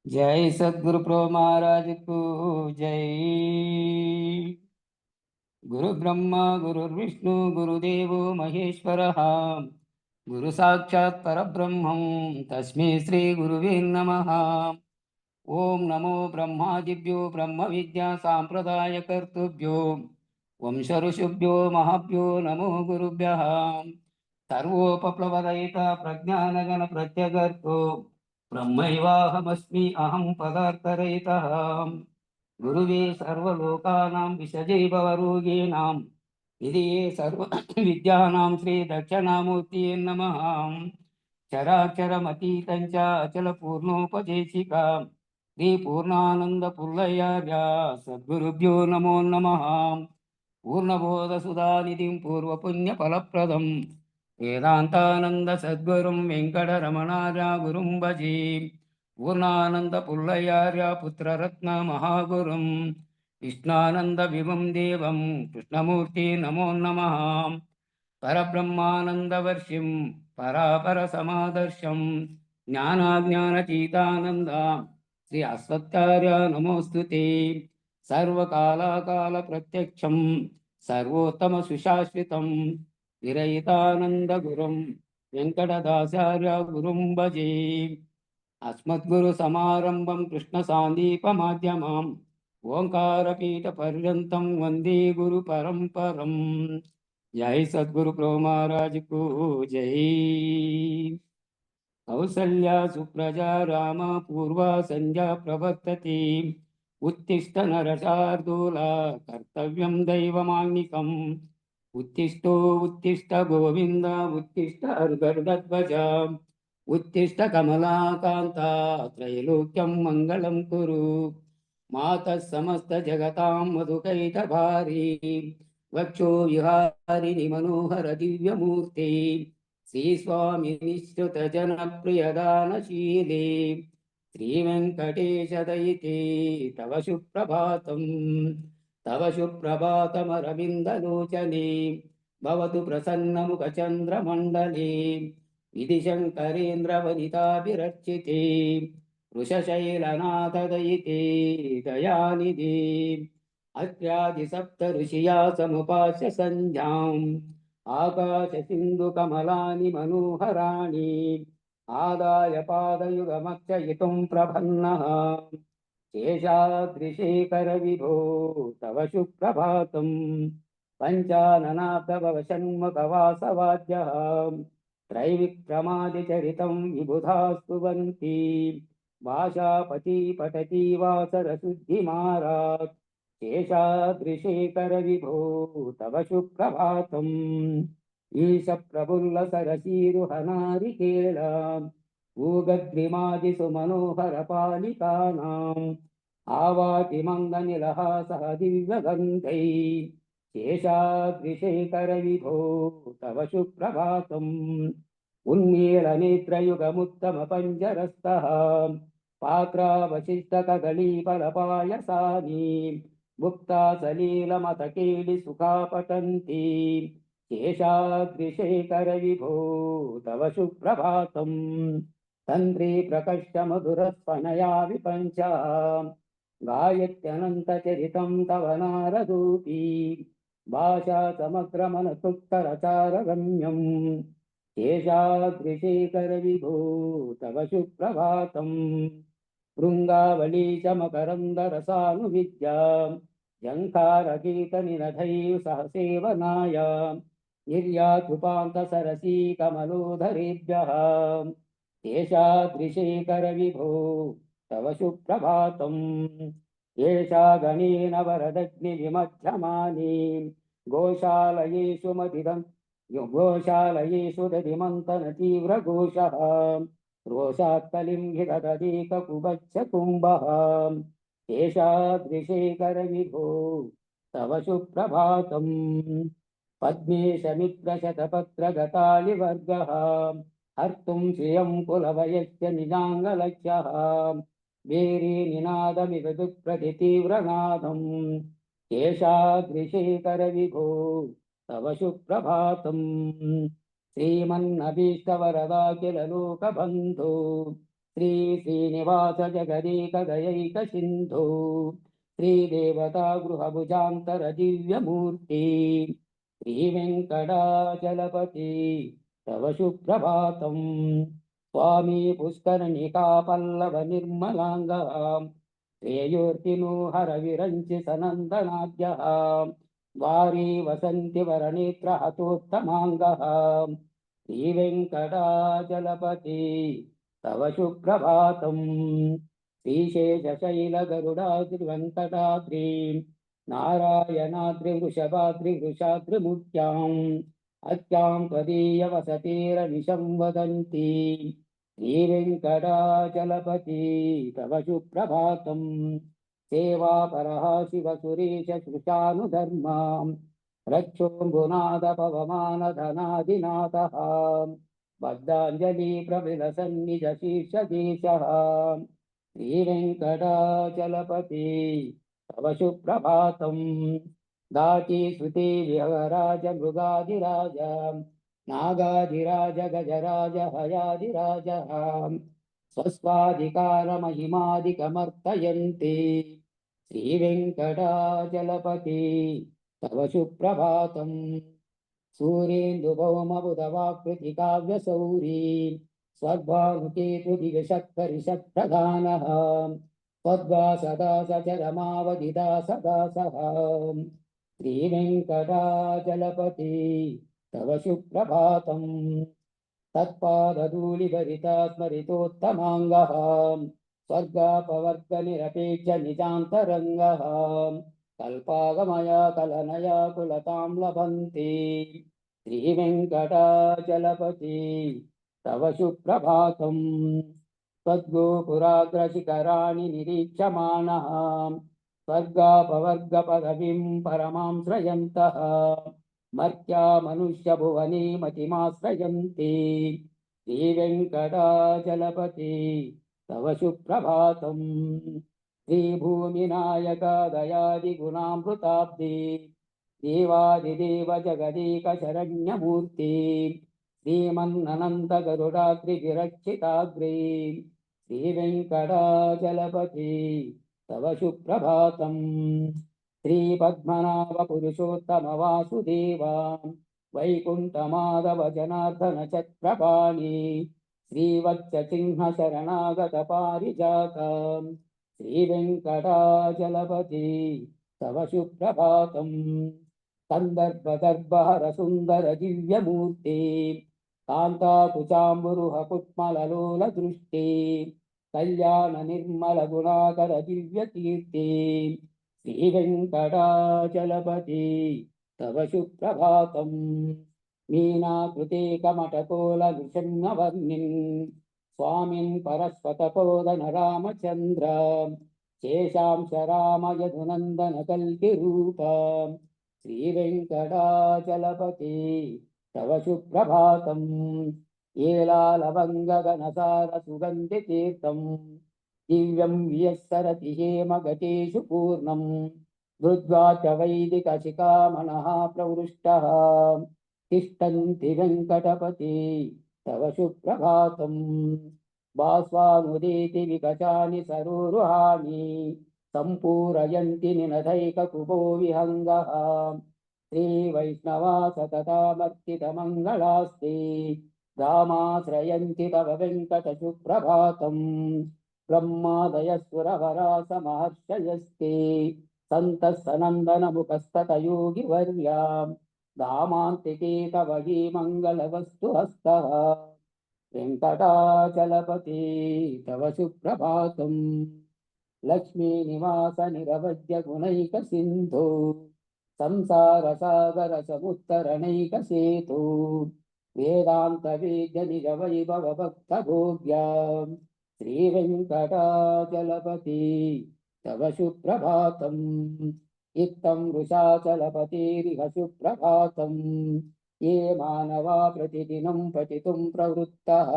जय सद्गुरु प्रो महाराज को जय। गुरु ब्रह्मा गुरुर्विष्णु गुरुदेवो महेश्वरः गुरु साक्षात् परब्रह्मं तस्मै श्री गुरुवे नमः। ओम नमो ब्रह्मादिभ्यो ब्रह्म विद्या सांप्रदायकर्तृभ्यो वंश ऋषिभ्यो महाभ्यो नमो गुरुभ्यः। सर्वोपप्लवरहिता प्रज्ञानगण प्रत्यगर्तो ब्रह्मैवाहमस्मि अहं पदार्थरहितः। गुरुवे सर्वलोकानां विषजे भवरोगिणां निधिये सर्व विद्यानां श्री दक्षिणामूर्तिये नमः। चराचरमतीतं च अचलपूर्णोपदेशिका श्री पूर्णानंद पुल्लयार्या सद्गुरुभ्यो नमो नमः। पूर्णबोधसुधानिधिं पूर्वपुण्यफलप्रदं वेदान्तानंद सद्गुरुं वेङ्कटरमणार्या गुरुं भजे। पूर्णानंद पुल्लयार्या पुत्ररत्न महागुरुं कृष्णानंद विभं देवं कृष्णमूर्ति नमो नमः। परब्रह्मानन्दवर्षिं परापरसमादर्शं ज्ञानाज्ञानतीतानन्द श्री अश्वत्थार्य नमोऽस्तु ते। सर्वकालाकालप्रत्यक्षं सर्वोत्तमसुशाश्रितं विरहितानन्दगुरुं वेङ्कटदासार्य गुरुं भजे। अस्मद्गुरुसमारम्भं कृष्णसान्दीपमाध्यमाम् ओङ्कारपीठपर्यन्तं वन्दे गुरुपरम्परम्। जय सद्गुरु प्रो महाराज को जय। कौसल्या सुप्रजा राम पूर्वा संध्या प्रवर्तते उत्तिष्ठ नरशार्दूला कर्तव्यं दैवमान्निकम्। उत्तिष्ठो उत्तिष्ठ गोविन्द उत्तिष्ठ अर्गर्गध्वजा उत्तिष्ठ कमलाकान्ता त्रैलोक्यं मङ्गलं कुरु। मातः समस्त जगतां मधुकैटभारी वक्षो विहारिणि मनोहर दिव्यमूर्ते श्रीस्वामिनिश्रुत जनप्रियदानशीले श्रीवेङ्कटेशदयिते तव सुप्रभातम्। तव सुप्रभातमरविन्दलोचने भवतु प्रसन्नमुखचन्द्रमण्डले विधिशङ्करेन्द्रवनिताभिरर्चिते वृषशैलनाथदयिते दयानिधे। अत्र्यादि ऋषिया समुपास्य सन्ध्याम् आकाश सिंधु कमलानि मनोहराणि आदाय पादयुगमक्षयितुं प्रभन्नः। शेषाद्रिशेखर विभो तव सुप्रभातम्। पञ्चाननाथभवषण्मुखवासवाद्यः त्रैविक्रमादिचरितं विबुधा स्तुवन्ति भाषापति पठति वासरशुद्धिमारात्। शेषाद्रिशेखर विभो तव सुप्रभातम्। ईश प्रफुल्ल सरसीरुहनारिकेला भूगद्रिमादिषु मनोहर पालिकानाम् आवाति मङ्गनिलहासः दिव्यगन्धै। शेषाद्रिशेखर विभो तव सुप्रभातम्। उन्मीलनेत्रयुगमुत्तम पञ्जरस्तः पात्रावशिष्टकदलीफलपायसानि भुक्ता सलीलमतकेलि सुखा पतन्ति। शेषाद्रिशेखर विभो तव सुप्रभातम्। तन्त्री प्रकष्ट मधुरस्वनया विपञ्च गायत्यनन्तचरितं तव नारदूती भाषा समग्रमनसुत्तरचारगम्यम्। शेषाद्रिशेखर विभो तव सुप्रभातम्। भृङ्गावली च मकरन्दरसानुविद्या झङ्कारगीतनिनदैः सह सेवनाय निर्यातृपान्तसरसी कमलोधरेभ्यः। शेषाद्रिशेखर विभो तव सुप्रभातम्। एषा गणेन वरदग्निविमध्यमानि गोशालयेषु मदिदं गोशालयेषु दधिमन्तन तीव्रघोषः रोषात्कलिं हिरदीककुबच्च कुम्भः। शेषाद्रिशेखर विभो तव सुप्रभातम्। पद्मेशमित्रशतपत्रगतालिवर्गः हर्तुं श्रियं कुलवयस्य निजाङ्गलक्ष्यः वेरी निनादमिव दुःप्रतितीव्रनादम्। शेषाद्रिशेखर विभो तव सुप्रभातम्। श्रीमन्नभीष्टवरदाखिल लोकबन्धो శ్రీ శ్రీనివాస జగదీక దయైక సింధు శ్రీదేవతా గృహభుజాంతర దివ్యమూర్తి శ్రీ వెంకటాచలపతి తవ సుప్రభాతం స్వామి పుష్కరణికా పల్లవ నిర్మలాంగ శ్రేయోర్తిను హర విరంచి సనందనాద్య వారీ వసంతి వరనేత్ర హతోత్తమాంగ శ్రీ వెంకటాచలపతి తవ సుప్రభాతం శ్రీశేషశైల గరుడాద్రి వెంకటాద్రి నారాయణాద్రి వృషభాద్రి వృషాద్రిముఖ్యాం అత్యాం త్వదీయ వసతిరనిశం వదంతి శ్రీ వెంకటాచలపతి తవ సుప్రభాతం సేవాపరః శివ సురేశ శృశానుధర్మా రక్షోంబునాథ పవమానధనాదినాథః బద్ధాంజలి ప్రవిలసన్నిజ శీర్షదేశః శ్రీ వెంకటాచలపతి తవ సుప్రభాతం దాటి శృతి విహరాజ మృగాదిరాజ నాగాదిరాజ గజరాజ హయాదిరాజ స్వస్వాధికార మహిమాదికమర్తయంతి శ్రీ వెంకటాచలపతి తవ సుప్రభాతం సూర్యేందు భౌమ బుధవాకృతి కావ్యసౌరీ స్వర్భానుకేతు దివ్యశక్తరిషత్ప్రధానః పద్వా సదా సచరమావధిదా సదా సహ శ్రీ వెంకటాచలపతి తవ సుప్రభాతం తత్పాదధూళిభరితా స్మరితోత్తమాంగః స్వర్గాపవర్గ నిరపేక్ష నిజాంతరంగః కల్పాగమయా కలనయా కులతాం లభంతి శ్రీ వెంకటాచలపతి తవ సుప్రభాతం స్వర్గోపురాగ్రశిఖరాణి నిరీక్షమాణః స్వర్గాపవర్గ పదవీం పరమాం శ్రయంతః మర్త్యా మనుష్య భువనే మతిమాశ్రయంతి శ్రీ వెంకటాచలపతి తవ సుప్రభాతం శ్రీభూమినాయక దయాది గుణామృతాబ్ది దేవాదిదేవ జగదీక శరణ్యమూర్తి శ్రీమన్ననంత గరుడాద్రి విరక్షితాగ్రి శ్రీ వెంకటాచలపతి తవ సుప్రభాతం శ్రీ పద్మనాభ పురుషోత్తమ వాసుదేవ వైకుంఠమాధవ జనార్దన చక్రపాణి శ్రీవత్స సింహ శరణాగత పారిజాత శ్రీ వెంకటాచలపతి తవ సుప్రభాతం సందర్భదర్భహర సుందర దివ్యమూర్తి కాంతాకుచాంబురుహ కుట్మలలోల దృష్టి కళ్యాణ నిర్మల గుణాకర దివ్య కీర్తి శ్రీ వెంకటాచలపతి తవ సుప్రభాతం మీనాకృతే కమటకోల నృసింహవర్ణిన్ స్వామిన్ పరస్వతపోదన రామచంద్ర శేషాంశ రామ యదునందన కల్కి రూప శ్రీ వెంకటాచలపతి తవ సుప్రభాతం ఏలాలవంగ గణసార సుగంధి తీర్థం దివ్యం వియస్సరతి హేమగతేషు పూర్ణం ధృద్వా చ వైదిక శిఖామణః ప్రవృష్టః తిష్టంతి వెంకటపతి తవ సుప్రభాతం భాస్వానుదేతి వికచాని సరోరుహాని సంపూరయంతి నినధైక కుబో విహంగః శ్రీ వైష్ణవా సతతామర్చిత మంగళాస్తి రామాశ్రయంతి తవ వెంకట సుప్రభాతం బ్రహ్మాదయస్సురవరా సమహర్షయస్తే సంతః సనందనముపస్తత యోగి వర్యా దామాంతికే తవ హి మంగళవస్తు హస్తః వెంకటాచలపతి తవ సుప్రభాతం లక్ష్మీ నివాస నిరవధ్య గుణైక సింధు సంసార సాగర సముత్తరణైక సేతు వేదాంత వేద్య నిజ వైభవ భక్త భోగ్యా శ్రీ వెంకటాచలపతి తవ సుప్రభాతం ఇత్తం వృషాచలపతిరిహ సుప్రభాతం ఏ మానవా ప్రతిదినం పఠితుం ప్రవృత్తః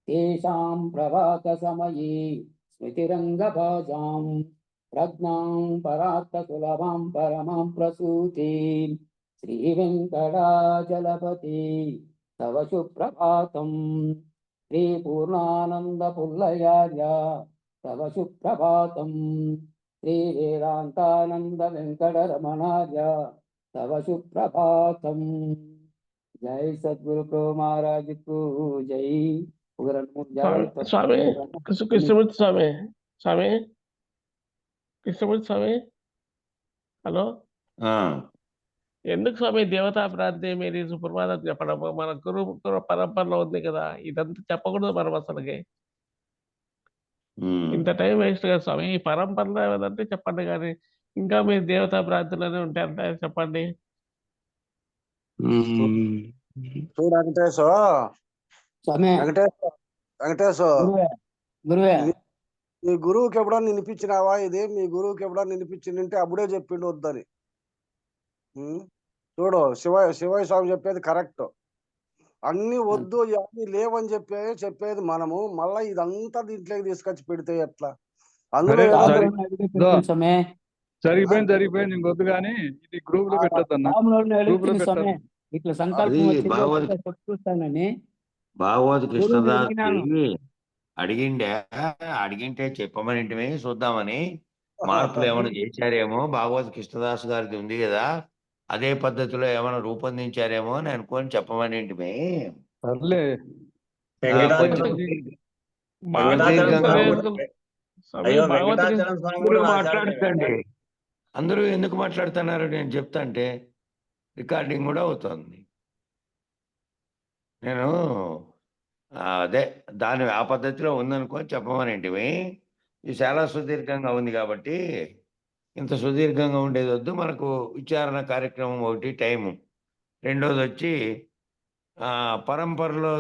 తేషాం ప్రభాత సమయే స్మృతిరంగభాజాం ప్రజ్ఞాం పరాత్త సులభాం పరమాం ప్రసూతిం శ్రీ వెంకటాచలపతి తవ సుప్రభాతం శ్రీ పూర్ణానంద పుల్లయార్య తవ సుప్రభాతం. శ్రీ వేదాంతానంద వెంకటరమణార్య తవ సుప్రభాతం. జై సద్గురు ప్రో మహారాజుకు జై. ఒక రెండు మూడు జాగ్రత్త స్వామి కృష్ణమూర్తి స్వామి స్వామి కృష్ణమూర్తి స్వామి హలో ఎందుకు స్వామి దేవతా ప్రార్థన మీరు సుప్రభాతం చెప్పడం మన గురు పరంపరలో ఉంది కదా, ఇదంతా చెప్పకూడదు మనం అసలుకి. ఇంత టైం వేస్ట్ కదా స్వామి. ఈ పరంపరలో ఏదంటే చెప్పండి, కానీ ఇంకా మీరు దేవతా ప్రార్థనలోనే ఉంటారంటే చెప్పండి. చూడు వెంకటేశో, వెంకటేశో, గురువే మీ గురువుకి ఎప్పుడన్నా వినిపించినావా? ఇది మీ గురువుకి ఎప్పుడన్నా వినిపించిందంటే అప్పుడే చెప్పిండు వద్దని. చూడు శివయ్య స్వామి చెప్పేది కరెక్ట్. అన్ని వద్దు అన్ని లేవని చెప్పేది మనము. మళ్ళా ఇదంతా దీంట్లోకి తీసుకొచ్చి పెడితే ఎట్లా? అందులో జరిగిపోయింది ఇంకొద్దు కానీ ఇది గ్రూప్ లో పెట్టొద్దన్నా. ఇట్లా సంకల్పం వచ్చింది భాగవత కృష్ణదాస్ అడిగింటే చెప్పమని చూద్దామని. మార్పులు ఏమైనా చేశారేమో, భాగవత కృష్ణదాస్ గారిది ఉంది కదా, అదే పద్ధతిలో ఏమైనా రూపొందించారేమో అని అనుకోని చెప్పమని మాట్లాడుతండి. అందరూ ఎందుకు మాట్లాడుతున్నారు నేను చెప్తా అంటే రికార్డింగ్ కూడా అవుతుంది. నేను అదే దాని ఆ పద్ధతిలో ఉందనుకొని చెప్పమనేంటివి. ఇది చాలా సుదీర్ఘంగా ఉంది కాబట్టి ఇంత సుదీర్ఘంగా ఉండేది వద్దు. మనకు విచారణ కార్యక్రమం ఒకటి టైము, రెండోది వచ్చి పరంపరలో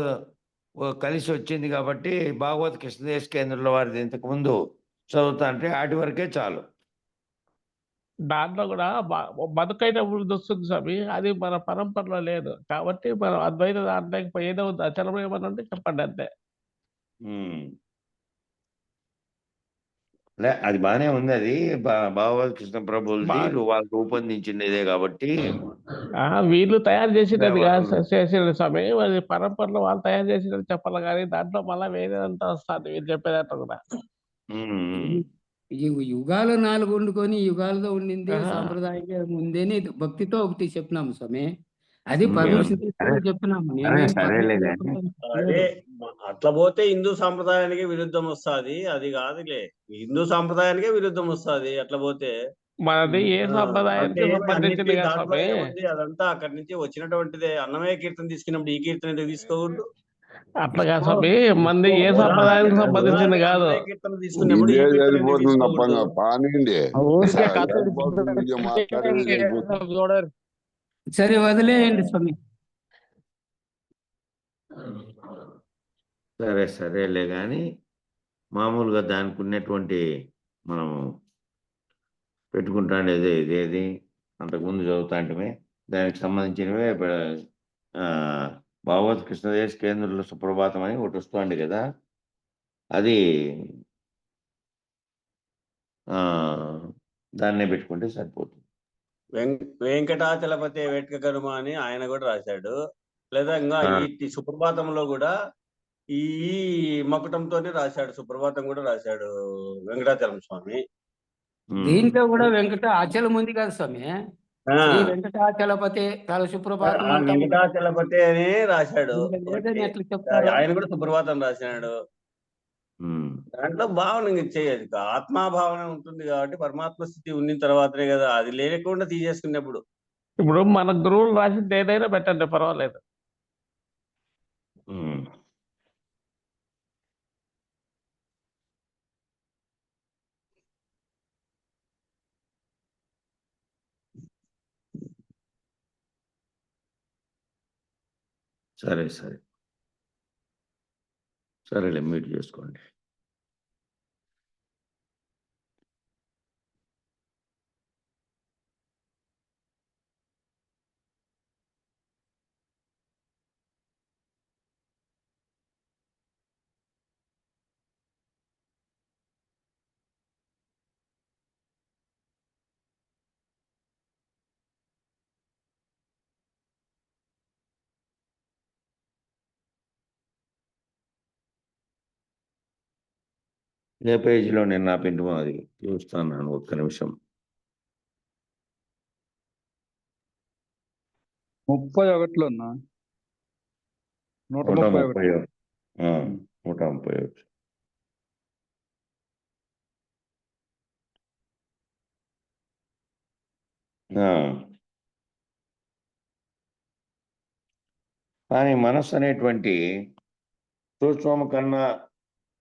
కలిసి వచ్చింది కాబట్టి భాగవత కృష్ణదేశ కేంద్రంలో వారిది ఇంతకుముందు చదువుతా అంటే వాటి వరకే చాలు. దాంట్లో కూడా బతుకైన అభివృద్ధి వస్తుంది స్వామి, అది మన పరంపరలో లేదు కాబట్టి మనం అద్వైత దాంట్లో ఏదో అచలం ఏమన్నా ఉంటే చెప్పండి అంతే. అది బానే ఉంది. అది భాగవత కృష్ణ ప్రభువులది వాళ్ళు రూపొందించినదే కాబట్టి వీళ్ళు తయారు చేసినది చేసిన స్వామి, అది పరంపరలో వాళ్ళు తయారు చేసినది చెప్పాలి, కానీ దాంట్లో మళ్ళీ వేరేదంతా వస్తుంది మీరు చెప్పేదంతా కూడా. యుగాలు 4 వండుకొని యుగాలతో ఉండింది సాంప్రదాయంగా ఉందని భక్తితో ఒకటి చెప్పినాము స్వామి. అది పర్మిషన్ తీసుకొని చెప్పినాము. అదే అట్లా పోతే హిందూ సాంప్రదాయానికి విరుద్ధం వస్తుంది. అది కాదులే, హిందూ సాంప్రదాయానికే విరుద్ధం వస్తుంది అట్లా పోతే. మనది ఏ సంప్రదాయానికి సంబంధించింది ఉంది అదంతా అక్కడి నుంచి వచ్చినటువంటిదే. అన్నమయ్య కీర్తన తీసుకున్నప్పుడు ఈ కీర్తన ఎందుకు తీసుకోకూడదు? అట్లాగా స్వామి, మంది ఏ సంప్రదాయానికి సంబంధించింది కాదు. కీర్తన తీసుకున్నప్పుడు సరే వదిలేయండి స్వామి. సరేలే కానీ మామూలుగా దానికి ఉన్నటువంటి మనం పెట్టుకుంటాండేది ఇదేది అంతకుముందు చదువుతాంటమే దానికి సంబంధించినవే. భాగవత కృష్ణదేశ కేంద్రంలో సుప్రభాతం అని ఒకటి వస్తుంది కదా, అది దాన్నే పెట్టుకుంటే సరిపోతుంది. వెంకటాచలపతి వేట్క కర్మ అని ఆయన కూడా రాశాడు. లేదా ఇంకా ఈ సుప్రభాతంలో కూడా ఈ మకుటంతోనే రాశాడు. సుప్రభాతం కూడా రాశాడు వెంకటాచలం స్వామి. దీంట్లో కూడా వెంకటాచలం ఉంది కదా స్వామి. శ్రీ వెంకటాచలపతి తల సుప్రభాతం. వెంకటాచలపతి అని రాశాడు. ఆయన కూడా సుప్రభాతం రాశాడు. దాంట్లో భావన చేయదు, ఆత్మాభావన ఉంటుంది కాబట్టి పరమాత్మ స్థితి ఉన్న తర్వాతనే కదా, అది లేకుండా తీసేసుకున్నప్పుడు. ఇప్పుడు మన గురువులు రాసింది ఏదైనా పెట్టండి, పర్వాలేదు. సరేలే, మీట్ చేసుకోండి. ఏ పేజీలో నేను నా పిండి అది చూస్తున్నాను, ఒక్క నిమిషం. 31లో అన్న 131. 131. కానీ మనస్సు అనేటువంటి సూక్ష్మము కన్నా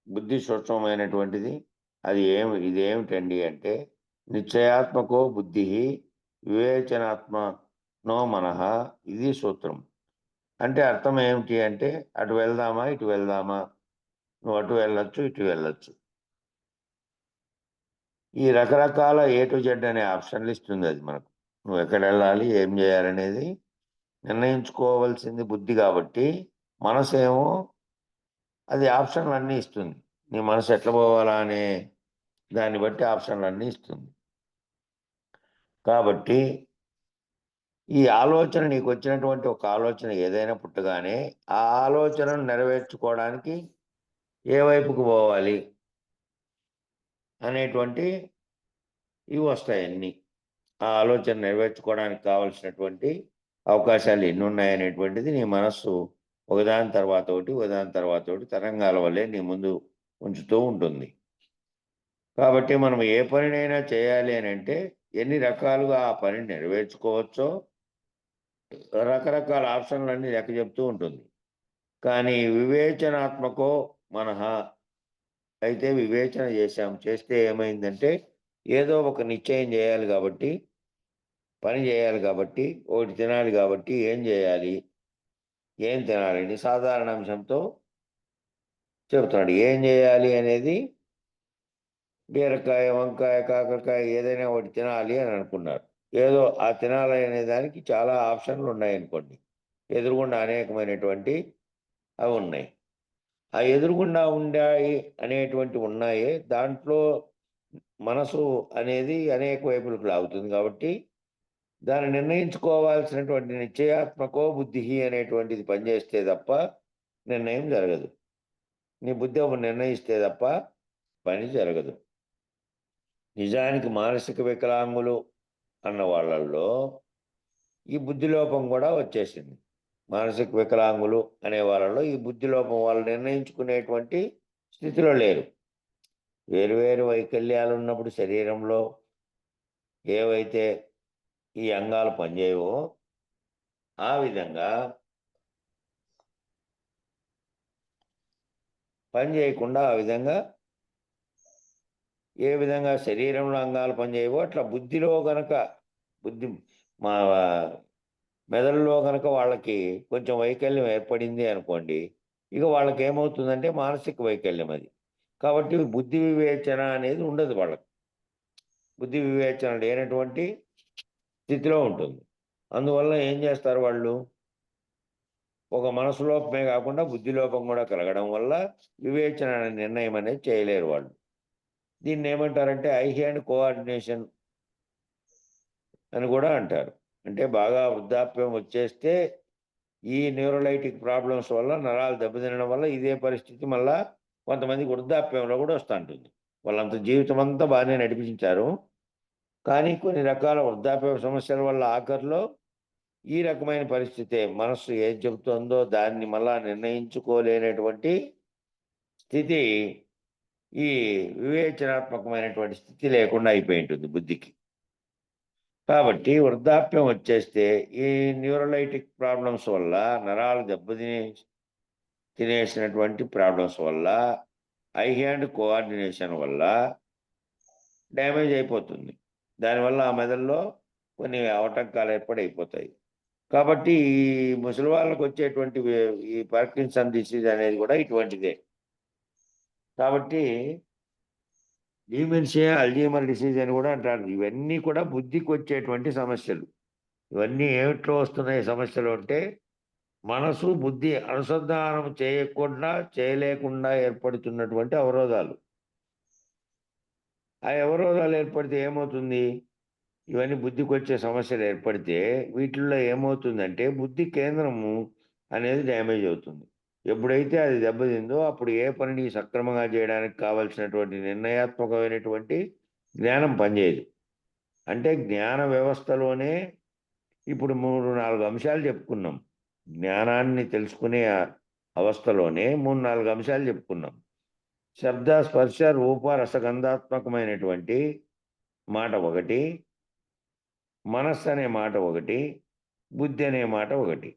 బుద్ధి సూక్ష్మమైనటువంటిది. ఇదేమిటండి అంటే నిశ్చయాత్మకో బుద్ధి వివేచనాత్మనో మనః, ఇది సూత్రం. అంటే అర్థం ఏమిటి అంటే అటు వెళ్దామా ఇటు వెళ్దామా, నువ్వు అటు వెళ్ళొచ్చు ఇటు వెళ్ళొచ్చు. ఈ రకరకాల A to Z అనే ఆప్షన్లు ఇస్తుంది అది మనకు. నువ్వు ఎక్కడ వెళ్ళాలి, ఏం చేయాలనేది నిర్ణయించుకోవాల్సింది బుద్ధి. కాబట్టి మనసు ఏమో అది ఆప్షన్లు అన్నీ ఇస్తుంది. నీ మనసు ఎట్లా పోవాలా అనే దాన్ని బట్టి ఆప్షన్లు అన్నీ ఇస్తుంది. కాబట్టి ఈ ఆలోచన, నీకు వచ్చినటువంటి ఒక ఆలోచన ఏదైనా పుట్టగానే ఆ ఆలోచనను నెరవేర్చుకోవడానికి ఏ వైపుకు పోవాలి అనేటువంటి ఇవి వస్తాయి అన్నీ. ఆ ఆలోచన నెరవేర్చుకోవడానికి కావలసినటువంటి అవకాశాలు ఎన్ని ఉన్నాయనేటువంటిది నీ మనస్సు ఒకదాని తర్వాత ఒకటి తరంగాల వల్లే నీ ముందు ఉంచుతూ ఉంటుంది. కాబట్టి మనం ఏ పనినైనా చేయాలి అని అంటే ఎన్ని రకాలుగా ఆ పనిని నెరవేర్చుకోవచ్చో రకరకాల ఆప్షన్లన్నీ లెక్క చెప్తూ ఉంటుంది. కానీ వివేచనాత్మకో మనః అయితే వివేచన చేస్తే ఏమైందంటే ఏదో ఒక నిశ్చయం చేయాలి కాబట్టి, పని చేయాలి కాబట్టి, ఒకటి తినాలి కాబట్టి ఏం చేయాలి, ఏం తినాలని సాధారణ అంశంతో చెబుతున్నాడు. ఏం చేయాలి అనేది బీరకాయ, వంకాయ, కాకరకాయ ఏదైనా ఒకటి తినాలి అని అనుకున్నారు. ఏదో ఆ తినాలి అనే దానికి చాలా ఆప్షన్లు ఉన్నాయనుకోండి. ఎదురుగుండా అనేకమైనటువంటి అవి ఉన్నాయి. ఆ ఎదురుగుండా ఉన్నాయి దాంట్లో మనసు అనేది అనేక వైపులకు లాగుతుంది. కాబట్టి దాన్ని నిర్ణయించుకోవాల్సినటువంటి నిశ్చయాత్మకో బుద్ధి అనేటువంటిది పనిచేస్తే తప్ప నిర్ణయం జరగదు. నీ బుద్ధి ఒకటి నిర్ణయిస్తే తప్ప పని జరగదు. నిజానికి మానసిక వికలాంగులు అన్న వాళ్ళల్లో ఈ బుద్ధి లోపం కూడా వచ్చేసింది. మానసిక వికలాంగులు అనే వాళ్ళలో ఈ బుద్ధి లోపం వాళ్ళు నిర్ణయించుకునేటువంటి స్థితిలో లేరు. వేరు వైకల్యాలు ఉన్నప్పుడు శరీరంలో ఏవైతే ఈ అంగాలు పనిచేయవో ఆ విధంగా పనిచేయకుండా, ఆ విధంగా ఏ విధంగా శరీరంలో అంగాలు పనిచేయవో అట్లా బుద్ధిలో గనక మా మెదడులో కనుక వాళ్ళకి కొంచెం వైకల్యం ఏర్పడింది అనుకోండి, ఇక వాళ్ళకి ఏమవుతుందంటే మానసిక వైకల్యం అది. కాబట్టి బుద్ధి వివేచన అనేది ఉండదు వాళ్ళకి. బుద్ధి వివేచన లేనటువంటి స్థితిలో ఉంటుంది. అందువల్ల ఏం చేస్తారు వాళ్ళు, ఒక మనసు లోపమే కాకుండా బుద్ధి లోపం కూడా కలగడం వల్ల వివేచన అనే నిర్ణయం అనేది చేయలేరు వాళ్ళు. దీన్ని ఏమంటారంటే ఐ హ్యాండ్ కోఆర్డినేషన్ అని కూడా అంటారు. అంటే బాగా వృద్ధాప్యం వచ్చేస్తే ఈ న్యూరోలైటిక్ ప్రాబ్లమ్స్ వల్ల నరాలు దెబ్బతినడం వల్ల ఇదే పరిస్థితి మళ్ళా కొంతమందికి వృద్ధాప్యంలో కూడా వస్తూ ఉంటుంది. వాళ్ళంత జీవితం అంతా బాగానే నడిపించారు, కానీ కొన్ని రకాల వృద్ధాప్య సమస్యల వల్ల ఆఖరిలో ఈ రకమైన పరిస్థితే, మనస్సు ఏది చెబుతుందో దాన్ని మళ్ళా నిర్ణయించుకోలేనటువంటి స్థితి, ఈ వివేచనాత్మకమైనటువంటి స్థితి లేకుండా అయిపోయి ఉంటుంది బుద్ధికి. కాబట్టి వృద్ధాప్యం వచ్చేస్తే ఈ న్యూరోలైటిక్ ప్రాబ్లమ్స్ వల్ల, నరాలు తినేసినటువంటి ప్రాబ్లమ్స్ వల్ల, ఐ హ్యాండ్ కోఆర్డినేషన్ వల్ల డ్యామేజ్ అయిపోతుంది. దానివల్ల ఆ మెదడులో కొన్ని ఆటంకాలు ఏర్పడైపోతాయి. కాబట్టి ఈ ముసలి వాళ్ళకు వచ్చేటువంటి ఈ పార్కిన్సన్ డిసీజ్ అనేది కూడా ఇటువంటిదే. కాబట్టి డిమెన్షియా, అల్జీమర్ డిసీజ్ అని కూడా అంటారు. ఇవన్నీ కూడా బుద్ధికి వచ్చేటువంటి సమస్యలు. ఇవన్నీ ఏమిట్లో వస్తున్నాయి సమస్యలు అంటే, మనసు బుద్ధి అనుసంధానం చేయలేకుండా ఏర్పడుతున్నటువంటి అవరోధాలు. ఆ అవరోధాలు ఏర్పడితే ఏమవుతుంది, ఇవన్నీ బుద్ధికి వచ్చే సమస్యలు ఏర్పడితే వీటిల్లో ఏమవుతుందంటే బుద్ధి కేంద్రము అనేది డ్యామేజ్ అవుతుంది. ఎప్పుడైతే అది దెబ్బతిందో అప్పుడు ఏ పనిని సక్రమంగా చేయడానికి కావలసినటువంటి నిర్ణయాత్మకమైనటువంటి జ్ఞానం పనిచేయదు. అంటే జ్ఞాన వ్యవస్థలోనే ఇప్పుడు 3-4 అంశాలు చెప్పుకున్నాం. జ్ఞానాన్ని తెలుసుకునే అవస్థలోనే 3-4 అంశాలు చెప్పుకున్నాం. శబ్ద, స్పర్శ, రూప, రసగంధాత్మకమైనటువంటి మాట ఒకటి, మనస్సు అనే మాట ఒకటి, బుద్ధి అనే మాట ఒకటి.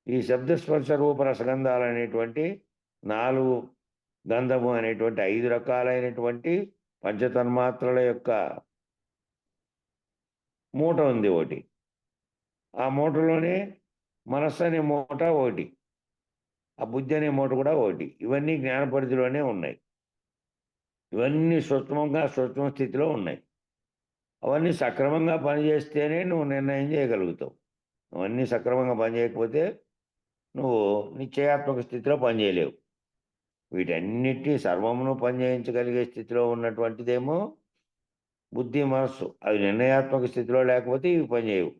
ఈ శబ్ద, స్పర్శ, రూప, రసగంధాలు అనేటువంటి 4 గంధము అనేటువంటి 5 రకాలైనటువంటి పంచతన్మాత్రల యొక్క మూట ఉంది ఒకటి. ఆ మూటలోనే మనస్సు అనే మూట ఒకటి, ఆ బుద్ధి అనే మూట కూడా ఒకటి. ఇవన్నీ జ్ఞాన పరిధిలోనే ఉన్నాయి. ఇవన్నీ సూక్ష్మ స్థితిలో ఉన్నాయి. అవన్నీ సక్రమంగా పనిచేస్తేనే నువ్వు నిర్ణయం చేయగలుగుతావు. అవన్నీ సక్రమంగా పనిచేయకపోతే నువ్వు నిశ్చయాత్మక స్థితిలో పనిచేయలేవు. వీటన్నిటి సర్వమును పనిచేయించగలిగే స్థితిలో ఉన్నటువంటిదేమో బుద్ధి, మనస్సు. అవి నిర్ణయాత్మక స్థితిలో లేకపోతే ఇవి పనిచేయవు.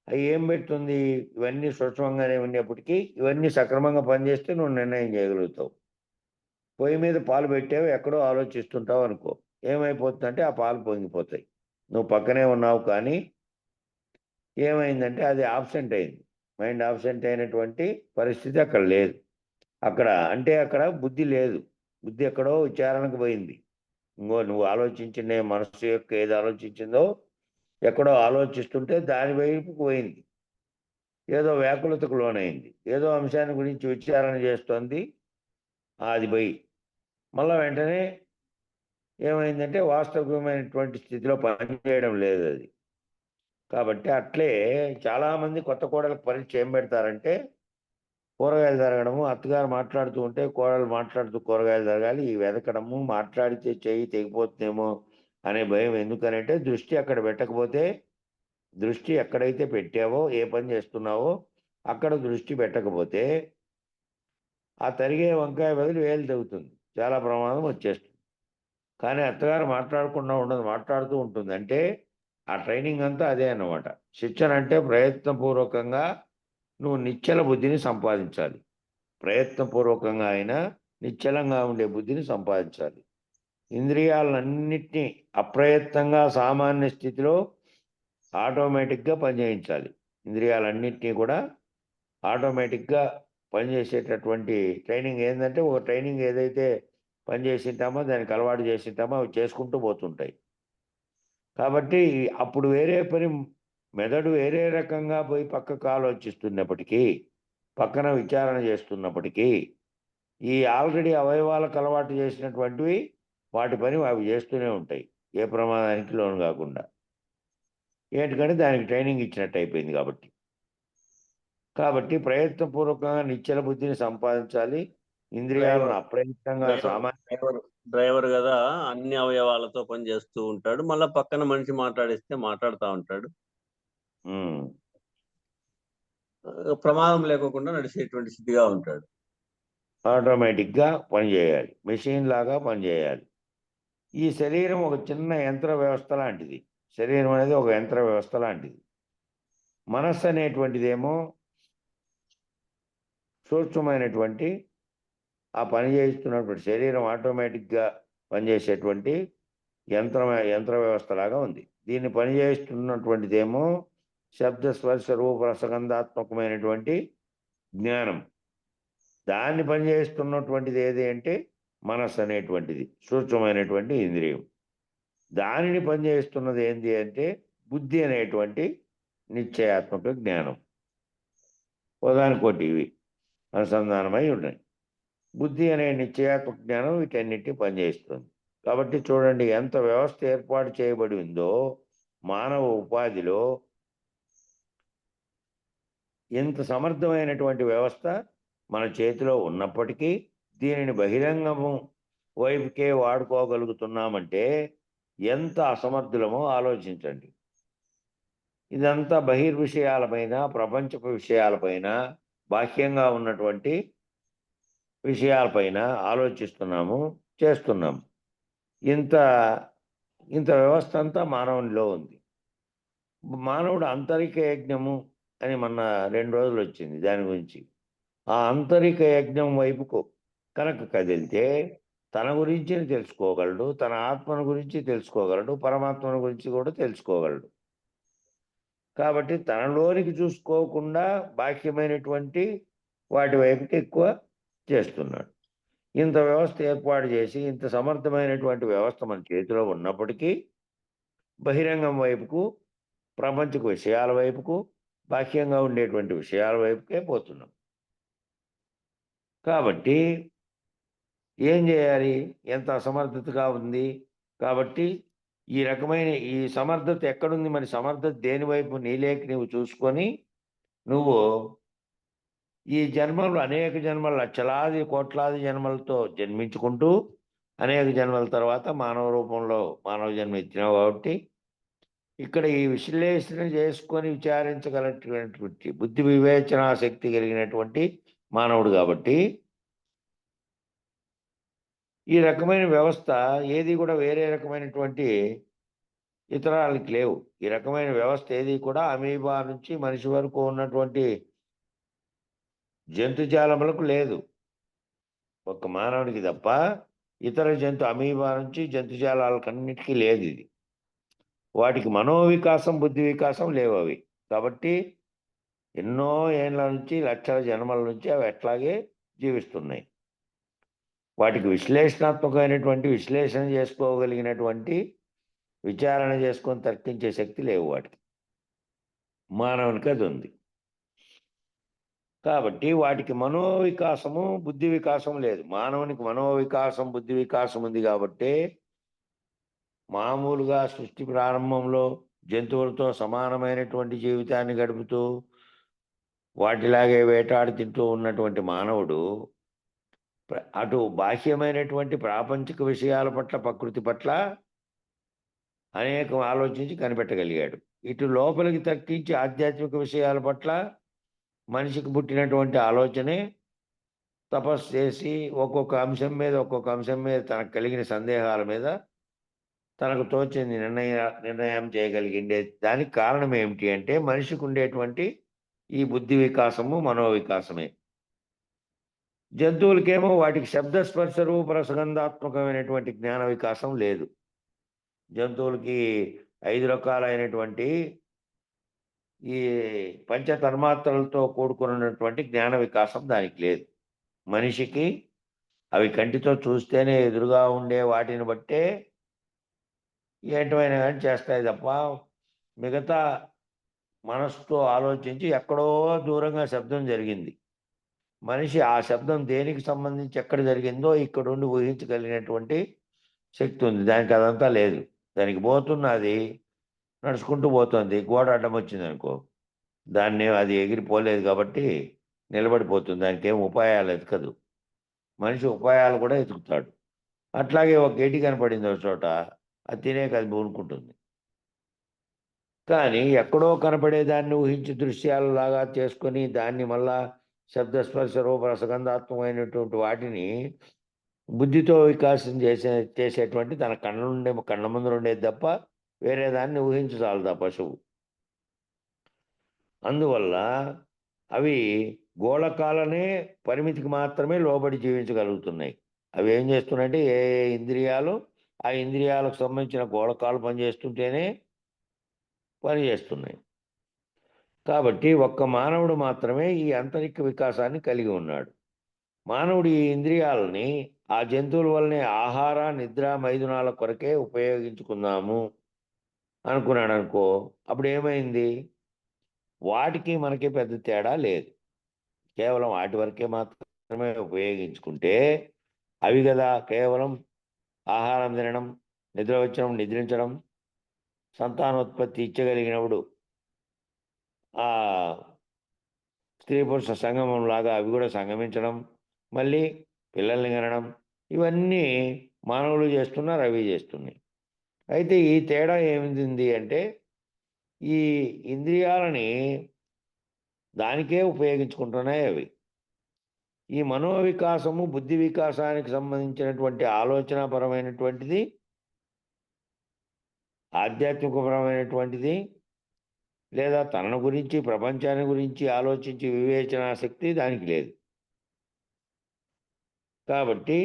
అవి ఏం పెడుతుంది? ఇవన్నీ సూక్ష్మంగానే ఉన్నప్పటికీ ఇవన్నీ సక్రమంగా పనిచేస్తే నువ్వు నిర్ణయం చేయగలుగుతావు. పొయ్యి మీద పాలు పెట్టావు, ఎక్కడో ఆలోచిస్తుంటావు అనుకో, ఏమైపోతుందంటే ఆ పాలు పొంగిపోతాయి. నువ్వు పక్కనే ఉన్నావు కానీ ఏమైందంటే అది ఆబ్సెంట్ అయింది. మైండ్ ఆబ్సెంట్ అయినటువంటి పరిస్థితి అక్కడ లేదు. అక్కడ బుద్ధి లేదు. బుద్ధి ఎక్కడో విచారణకు పోయింది. నువ్వు ఆలోచించిన మనస్సు యొక్క ఏది ఆలోచించిందో ఎక్కడో ఆలోచిస్తుంటే దాని వైపుకు పోయింది. ఏదో వ్యాకులతకు లోనైంది. ఏదో అంశాన్ని గురించి విచారణ చేస్తోంది. అది పోయి మళ్ళా వెంటనే ఏమైందంటే వాస్తవికమైనటువంటి స్థితిలో పనిచేయడం లేదు అది. కాబట్టి అట్లే చాలామంది కొత్త కోడలకు పరీక్ష ఏం పెడతారంటే, కూరగాయలు తరగడము, అత్తగారు మాట్లాడుతూ ఉంటే కోడలు మాట్లాడుతూ కూరగాయలు తరగాలి, ఈ వెదకడము, మాట్లాడితే చెయ్యి తెగిపోతుందేమో అనే భయం. ఎందుకనంటే దృష్టి అక్కడ పెట్టకపోతే, దృష్టి ఎక్కడైతే పెట్టావో, ఏ పని చేస్తున్నావో అక్కడ దృష్టి పెట్టకపోతే ఆ తరిగే వంకాయ బదులు వేలు తెగుతుంది, చాలా ప్రమాదం వచ్చేస్తుంది. కానీ అత్తగారు మాట్లాడకుండా ఉండదు, మాట్లాడుతూ ఉంటుంది. అంటే ఆ ట్రైనింగ్ అంతా అదే అన్నమాట. శిక్షణ అంటే ప్రయత్నపూర్వకంగా నువ్వు నిశ్చల బుద్ధిని సంపాదించాలి. ప్రయత్నపూర్వకంగా అయినా నిశ్చలంగా ఉండే బుద్ధిని సంపాదించాలి. ఇంద్రియాలన్నింటినీ అప్రయత్నంగా సామాన్య స్థితిలో ఆటోమేటిక్గా పనిచేయించాలి. ఇంద్రియాలన్నింటినీ కూడా ఆటోమేటిక్గా పనిచేసేటటువంటి ట్రైనింగ్ ఏంటంటే, ఒక ట్రైనింగ్ ఏదైతే పనిచేసింటామో దానికి అలవాటు చేసింటామో అవి చేసుకుంటూ పోతుంటాయి. కాబట్టి అప్పుడు వేరే పని, మెదడు వేరే రకంగా పోయి పక్కకు ఆలోచిస్తున్నప్పటికీ, పక్కన విచారణ చేస్తున్నప్పటికీ, ఈ ఆల్రెడీ అవయవాలకు అలవాటు చేసినటువంటివి వాటి పని అవి చేస్తూనే ఉంటాయి, ఏ ప్రమాదానికి లోను కాకుండా. ఏంటంటే దానికి ట్రైనింగ్ ఇచ్చినట్టు అయిపోయింది. కాబట్టి ప్రయత్నపూర్వకంగా నిశ్చల బుద్ధిని సంపాదించాలి. ఇంద్రియాలను అప్రయత్నంగా డ్రైవర్ కదా, అన్ని అవయవాలతో పని చేస్తూ ఉంటాడు. మళ్ళా పక్కన మనిషి మాట్లాడిస్తే మాట్లాడుతూ ఉంటాడు. ప్రమాదం లేకోకుండా నడిచేటువంటి స్థితిగా ఉంటాడు. ఆటోమేటిక్గా పనిచేయాలి, మెషిన్ లాగా పనిచేయాలి. ఈ శరీరం ఒక చిన్న యంత్ర వ్యవస్థ లాంటిది. శరీరం అనేది ఒక యంత్ర వ్యవస్థ లాంటిది. మనస్సు అనేటువంటిదేమో సూక్ష్మమైనటువంటి ఆ పని చేస్తున్నటువంటి శరీరం ఆటోమేటిక్గా పనిచేసేటువంటి యంత్ర వ్యవస్థ లాగా ఉంది. దీన్ని పనిచేస్తున్నటువంటిదేమో శబ్ద, స్పర్శ, రూప, రసగంధాత్మకమైనటువంటి జ్ఞానం. దాన్ని పనిచేస్తున్నటువంటిది ఏది అంటే మనస్సు అనేటువంటిది, సూక్ష్మమైనటువంటి ఇంద్రియం. దానిని పనిచేస్తున్నది ఏంటి అంటే బుద్ధి అనేటువంటి నిశ్చయాత్మక జ్ఞానం. ఒకదానికోటి ఇవి అనుసంధానమై ఉన్నాయి. బుద్ధి అనే నిశ్చయాత్మక జ్ఞానం వీటన్నిటిని పనిచేస్తుంది. కాబట్టి చూడండి ఎంత వ్యవస్థ ఏర్పాటు చేయబడి ఉందో మానవ ఉపాధిలో. ఎంత సమర్థమైనటువంటి వ్యవస్థ మన చేతిలో ఉన్నప్పటికీ దీనిని బహిరంగము వైపుకే వాడుకోగలుగుతున్నామంటే ఎంత అసమర్థులమో ఆలోచించండి. ఇదంతా బహిర్విషయాలపైన, ప్రపంచపు విషయాలపైన, బాహ్యంగా ఉన్నటువంటి విషయాలపైన ఆలోచిస్తున్నాము, చేస్తున్నాము. ఇంత వ్యవస్థ అంతా మానవునిలో ఉంది. మానవుడు అంతరిక యజ్ఞము అని మొన్న 2 రోజులు వచ్చింది దాని గురించి. ఆ ఆంతరిక యజ్ఞం వైపుకు కనుక కదిలితే తన గురించి తెలుసుకోగలడు, తన ఆత్మను గురించి తెలుసుకోగలడు, పరమాత్మను గురించి కూడా తెలుసుకోగలడు. కాబట్టి తనలోనికి చూసుకోకుండా బాహ్యమైనటువంటి వాటి వైపుకి ఎక్కువ చేస్తున్నాడు. ఇంత వ్యవస్థ ఏర్పాటు చేసి ఇంత సమర్థమైనటువంటి వ్యవస్థ మన చేతిలో ఉన్నప్పటికీ బహిరంగం వైపుకు, ప్రపంచక విషయాల వైపుకు, బాహ్యంగా ఉండేటువంటి విషయాల వైపుకే పోతున్నాం. కాబట్టి ఏం చేయాలి? ఎంత అసమర్థతగా ఉంది. కాబట్టి ఈ రకమైన ఈ సమర్థత ఎక్కడుంది? మరి సమర్థత దేని వైపు నీలేకి నువ్వు చూసుకొని నువ్వు ఈ జన్మలు అనేక జన్మలు లక్షలాది కోట్లాది జన్మలతో జన్మించుకుంటూ అనేక జన్మల తర్వాత మానవ రూపంలో మానవ జన్మ ఎత్తినావు కాబట్టి ఇక్కడ ఈ విశ్లేషణ చేసుకొని విచారించగలటువంటి బుద్ధి వివేచనా శక్తి కలిగినటువంటి మానవుడు కాబట్టి ఈ రకమైన వ్యవస్థ ఏది కూడా వేరే రకమైనటువంటి ఇతరాలకి లేవు. ఈ రకమైన వ్యవస్థ ఏది కూడా అమీబా నుంచి మనిషి వరకు ఉన్నటువంటి జంతుజాలములకు లేదు. ఒక్క మానవుడికి తప్ప ఇతర అమీబా నుంచి జంతుజాలాలకన్నిటికీ లేదు ఇది. వాటికి మనోవికాసం, బుద్ధి వికాసం లేవు అవి. కాబట్టి ఎన్నో ఏళ్ళ నుంచి, లక్షల జన్మల నుంచి అవి అట్లాగే జీవిస్తున్నాయి. వాటికి విశ్లేషణాత్మకమైనటువంటి విశ్లేషణ చేసుకోగలిగినటువంటి విచారణ చేసుకొని తర్కించే శక్తి లేవు వాటికి. మానవునికి అది ఉంది. కాబట్టి వాటికి మనోవికాసము, బుద్ధి వికాసం లేదు. మానవునికి మనోవికాసం, బుద్ధి వికాసం ఉంది కాబట్టి మామూలుగా సృష్టి ప్రారంభంలో జంతువులతో సమానమైనటువంటి జీవితాన్ని గడుపుతూ వాటిలాగే వేటాడి తింటూ ఉన్నటువంటి మానవుడు అటు బాహ్యమైనటువంటి ప్రాపంచిక విషయాల పట్ల, ప్రకృతి పట్ల అనేకం ఆలోచించి కనిపెట్టగలిగాడు. ఇటు లోపలికి తర్కించి ఆధ్యాత్మిక విషయాల పట్ల మనిషికి పుట్టినటువంటి ఆలోచనే తపస్సు చేసి ఒక్కొక్క అంశం మీద తనకు కలిగిన సందేహాల మీద తనకు తోచింది నిర్ణయం చేయగలిగిండే దానికి కారణం ఏమిటి అంటే మనిషికి ఉండేటువంటి ఈ బుద్ధి వికాసము, మనోవికాసమే. జంతువులకేమో వాటికి శబ్దస్పర్శ రూప రసగంధాత్మకమైనటువంటి జ్ఞాన వికాసం లేదు. జంతువులకి 5 రకాలైనటువంటి ఈ పంచతన్మాత్రలతో కూడుకున్నటువంటి జ్ఞాన వికాసం దానికి లేదు. మనిషికి అవి కంటితో చూస్తేనే ఎదురుగా ఉండే వాటిని బట్టే ఏంటమైనా కానీ చేస్తాయి తప్ప మిగతా మనసుతో ఆలోచించి ఎక్కడో దూరంగా శబ్దం జరిగింది. మనిషి ఆ శబ్దం దేనికి సంబంధించి ఎక్కడ జరిగిందో ఇక్కడుండి ఊహించగలిగినటువంటి శక్తి ఉంది. దానికి అదంతా లేదు. దానికి పోతున్నది, నడుచుకుంటూ పోతుంది. గోడ అడ్డం వచ్చింది అనుకో, దాన్ని అది ఎగిరిపోలేదు కాబట్టి నిలబడిపోతుంది. దానికి ఏం ఉపాయాలు ఎతకదు. మనిషి ఉపాయాలు కూడా ఎతుకుతాడు. అట్లాగే ఒక గడ్డి కనపడింది ఒక చోట, అది తినేక అది పూనుకుంటుంది. కానీ ఎక్కడో కనపడేదాన్ని ఊహించి దృశ్యాలలాగా చేసుకొని దాన్ని మళ్ళా శబ్దస్పర్శ రూప రసగంధాత్మకమైనటువంటి వాటిని బుద్ధితో వికాసం చేసేటువంటి తన కళ్ళ ముందు ఉండేది తప్ప వేరే దాన్ని ఊహించచాలదు ఆ పశువు. అందువల్ల అవి గోళకాలనే పరిమితికి మాత్రమే లోబడి జీవించగలుగుతున్నాయి. అవి ఏం చేస్తున్నాయంటే ఏ ఇంద్రియాలు ఆ ఇంద్రియాలకు సంబంధించిన గోళకాలు పనిచేస్తుంటేనే పనిచేస్తున్నాయి. కాబట్టి ఒక్క మానవుడు మాత్రమే ఈ ఆంతరిక వికాసాన్ని కలిగి ఉన్నాడు. మానవుడు ఈ ఇంద్రియాలని ఆ జంతువుల వల్లనే ఆహార, నిద్ర, మైథునాల కొరకే ఉపయోగించుకుందాము అనుకున్నాడు అనుకో, అప్పుడు ఏమైంది? వాటికి మనకి పెద్ద తేడా లేదు. కేవలం వాటి వరకే మాత్రమే ఉపయోగించుకుంటే అవి కదా కేవలం ఆహారం తినడం, నిద్ర వచ్చడం, నిద్రించడం, సంతానోత్పత్తి ఇచ్చగలిగినప్పుడు ఆ స్త్రీ పురుష సంగమం లాగా అవి కూడా సంగమించడం, మళ్ళీ పిల్లల్ని కనడం, ఇవన్నీ మానవులు చేస్తున్నారు, అవి చేస్తున్నాయి. అయితే ఈ తేడా ఏమింది అంటే ఈ ఇంద్రియాలని దానికే ఉపయోగించుకుంటున్నాయి అవి. ఈ మనోవికాసము, బుద్ధి వికాసానికి సంబంధించినటువంటి ఆలోచనాపరమైనటువంటిది, ఆధ్యాత్మికపరమైనటువంటిది, లేదా తనను గురించి ప్రపంచాన్ని గురించి ఆలోచించి వివేచనా శక్తి దానికి లేదు. కాబట్టి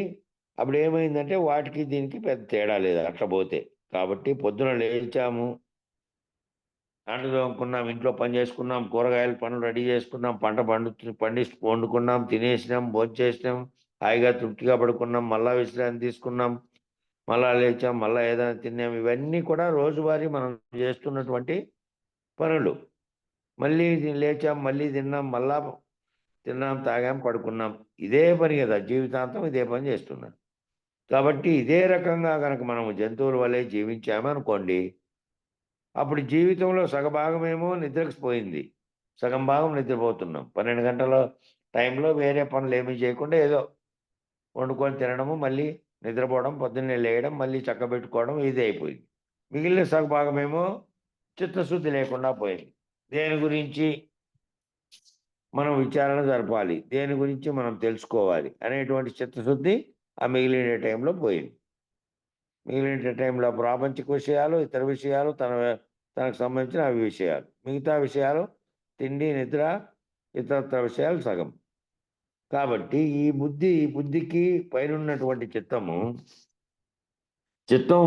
అప్పుడు ఏమైందంటే వాటికి దీనికి పెద్ద తేడా లేదు అట్లా పోతే. కాబట్టి పొద్దున లేచాము, అంట్లు తోముకున్నాం, ఇంట్లో పని చేసుకున్నాం, కూరగాయల పనులు రెడీ చేసుకున్నాం, పండించి వండుకున్నాం, తినేసినాం, భోంచేసినాం, హాయిగా తృప్తిగా పడుకున్నాం, మళ్ళా విశ్రాంతి తీసుకున్నాం, మళ్ళా లేచాం, మళ్ళా ఏదైనా తిన్నాం. ఇవన్నీ కూడా రోజువారీ మనం చేస్తున్నటువంటి పనులు. మళ్ళీ లేచాం, మళ్ళీ తిన్నాం, మళ్ళా తిన్నాం, తాగాం, పడుకున్నాం. ఇదే పని కదా, జీవితాంతం ఇదే పని చేస్తున్నాం. కాబట్టి ఇదే రకంగా కనుక మనము జంతువుల వలె జీవించామనుకోండి, అప్పుడు జీవితంలో సగభాగమేమో నిద్రకు పోయింది, సగం భాగం నిద్రపోతున్నాం. 12 గంటల టైంలో వేరే పనులు ఏమీ చేయకుండా ఏదో వండుకొని తినడము, మళ్ళీ నిద్రపోవడం, పొద్దున్నే లేయడం, మళ్ళీ చక్కబెట్టుకోవడం, ఇదే అయిపోయింది. మిగిలిన సగభాగమేమో చిత్తశుద్ధి లేకుండా పోయింది. దేని గురించి మనం విచారణ జరపాలి, దేని గురించి మనం తెలుసుకోవాలి అనేటువంటి చిత్తశుద్ధి ఆ మిగిలిన టైంలో పోయింది. మిగిలిన టైంలో ప్రాపంచిక విషయాలు, ఇతర విషయాలు, తనకు సంబంధించిన అవి విషయాలు, మిగతా విషయాలు తిండి, నిద్ర, ఇతరత్ర విషయాలు సగం. కాబట్టి ఈ బుద్ధికి పైన ఉన్నటువంటి చిత్తము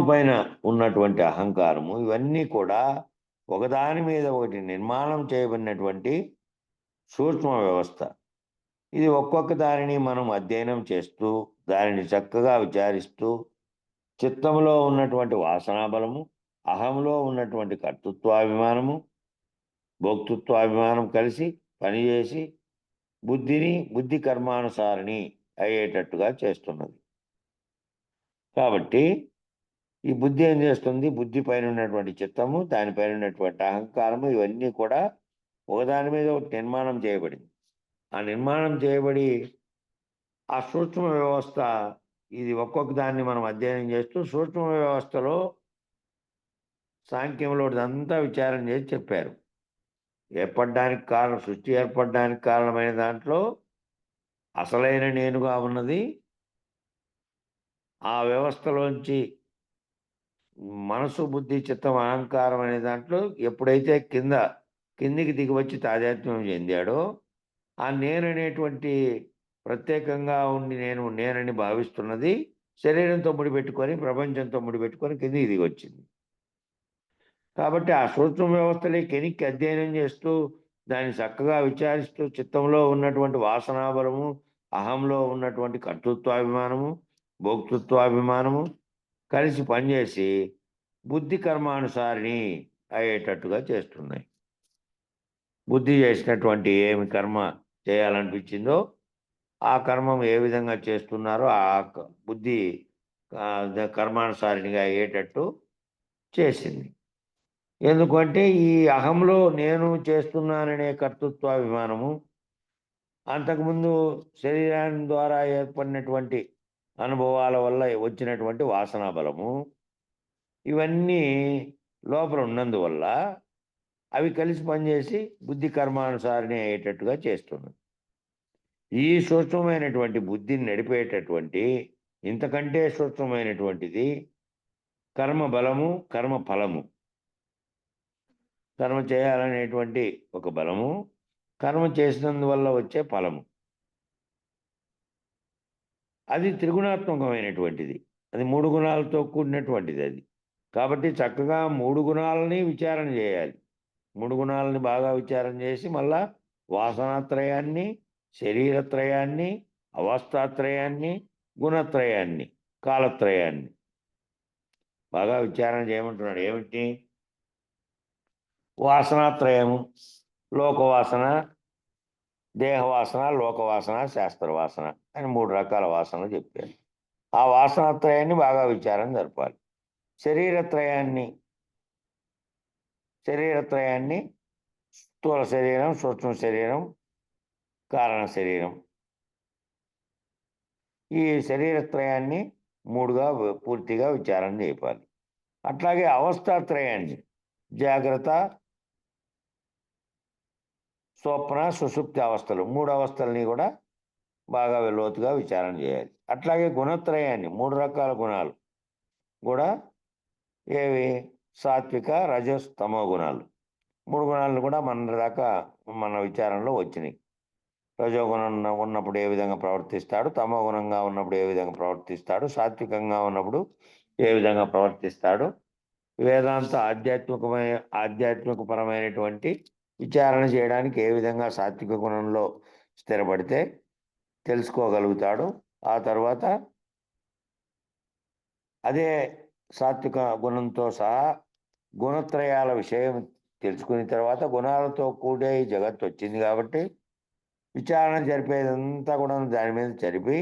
పైన ఉన్నటువంటి అహంకారము, ఇవన్నీ కూడా ఒకదాని మీద ఒకటి నిర్మాణం చేయబడినటువంటి సూక్ష్మ వ్యవస్థ. ఇది ఒక్కొక్క దానిని మనం అధ్యయనం చేస్తూ, దానిని చక్కగా విచారిస్తూ, చిత్తంలో ఉన్నటువంటి వాసనా బలము, అహంలో ఉన్నటువంటి కర్తృత్వాభిమానము, భోక్తృత్వాభిమానం కలిసి పనిచేసి బుద్ధి కర్మానుసారిణి అయ్యేటట్టుగా చేస్తున్నది. కాబట్టి ఈ బుద్ధి ఏం చేస్తుంది? బుద్ధి పైన ఉన్నటువంటి చిత్తము, దానిపైన ఉన్నటువంటి అహంకారము, ఇవన్నీ కూడా ఒకదాని మీద ఒకటి నిర్మాణం చేయబడింది. ఆ నిర్మాణం చేయబడి ఆ సూక్ష్మ వ్యవస్థ, ఇది ఒక్కొక్క దాన్ని మనం అధ్యయనం చేస్తూ సూక్ష్మ వ్యవస్థలో సాంఖ్యంలో అంతా విచారం చేసి చెప్పారు. ఏర్పడడానికి కారణం, సృష్టి ఏర్పడడానికి కారణమైన దాంట్లో అసలైన నేనుగా ఉన్నది ఆ వ్యవస్థలోంచి మనసు, బుద్ధి, చిత్తం, అహంకారం అనే దాంట్లో ఎప్పుడైతే కిందికి దిగి వచ్చి తాదాత్మ్యం చెందాడో, ఆ నేననేటువంటి ప్రత్యేకంగా ఉండి నేనని భావిస్తున్నది శరీరంతో ముడిపెట్టుకొని, ప్రపంచంతో ముడిపెట్టుకొని కిందికి దిగి వచ్చింది. కాబట్టి ఆ సూక్ష్మ వ్యవస్థలే కెనిక్కి అధ్యయనం చేస్తూ, దాన్ని చక్కగా విచారిస్తూ, చిత్తంలో ఉన్నటువంటి వాసనాబలము, అహంలో ఉన్నటువంటి కర్తృత్వాభిమానము, భోక్తృత్వాభిమానము కలిసి పనిచేసి బుద్ధి కర్మానుసారిణి అయ్యేటట్టుగా చేస్తున్నాయి. బుద్ధి చేసినటువంటి ఏమి కర్మ చేయాలనిపించిందో ఆ కర్మం ఏ విధంగా చేస్తున్నారో ఆ బుద్ధి కర్మానుసారిణిగా అయ్యేటట్టు చేసింది. ఎందుకంటే ఈ అహంలో నేను చేస్తున్నాననే కర్తృత్వాభిమానము, అంతకుముందు శరీరాన్ని ద్వారా ఏర్పడినటువంటి అనుభవాల వల్ల వచ్చినటువంటి వాసనా బలము, ఇవన్నీ లోపల ఉన్నందువల్ల అవి కలిసి పనిచేసి బుద్ధి కర్మానుసారిణి అయ్యేటట్టుగా చేస్తున్నది. ఈ సూక్ష్మమైనటువంటి బుద్ధిని నడిపేటటువంటి ఇంతకంటే సూక్ష్మమైనటువంటిది కర్మ బలము, కర్మ ఫలము. కర్మ చేయాలనేటువంటి ఒక బలము, కర్మ చేసినందువల్ల వచ్చే ఫలము. అది త్రిగుణాత్మకమైనటువంటిది, అది 3 గుణాలతో కూడినటువంటిది అది. కాబట్టి చక్కగా 3 గుణాలని విచారణ చేయాలి. 3 గుణాలని బాగా విచారణ చేసి మళ్ళా వాసనాత్రయాన్ని, శరీరత్రయాన్ని, అవస్థాత్రయాన్ని, గుణత్రయాన్ని, కాలత్రయాన్ని బాగా విచారణ చేయమంటున్నాడు. ఏమిటి? వాసనాత్రయము, లోకవాసన, దేహవాసన, లోకవాసన, శాస్త్రవాసన అని 3 రకాల వాసనలు చెప్పారు. ఆ వాసనాత్రయాన్ని బాగా విచారణ జరపాలి. శరీరత్రయాన్ని స్థూల శరీరం, సూక్ష్మ శరీరం, కారణ శరీరం, ఈ శరీరత్రయాన్ని 3గా పూర్తిగా విచారణ చేయాలి. అట్లాగే అవస్థాత్రయాన్ని జాగ్రత్త, స్వప్న, సుషుప్తి అవస్థలు, 3 అవస్థలని కూడా బాగా లోతుగా విచారణ చేయాలి. అట్లాగే గుణత్రయాన్ని 3 రకాల గుణాలు కూడా, ఏవి? సాత్విక, రజస్, తమో గుణాలు. 3 గుణాలు కూడా మన దాకా మన విచారణలో వచ్చినాయి. రజోగుణం ఉన్నప్పుడు ఏ విధంగా ప్రవర్తిస్తాడు, తమో గుణంగా ఉన్నప్పుడు ఏ విధంగా ప్రవర్తిస్తాడు, సాత్వికంగా ఉన్నప్పుడు ఏ విధంగా ప్రవర్తిస్తాడు, వేదాంత ఆధ్యాత్మికపరమైనటువంటి విచారణ చేయడానికి ఏ విధంగా సాత్విక గుణంలో స్థిరపడితే తెలుసుకోగలుగుతాడు. ఆ తర్వాత అదే సాత్విక గుణంతో సహా గుణత్రయాల విషయం తెలుసుకున్న తర్వాత గుణాలతో కూడే ఈ జగత్తు వచ్చింది కాబట్టి విచారణ జరిపేదంతా కూడా దాని మీద జరిపి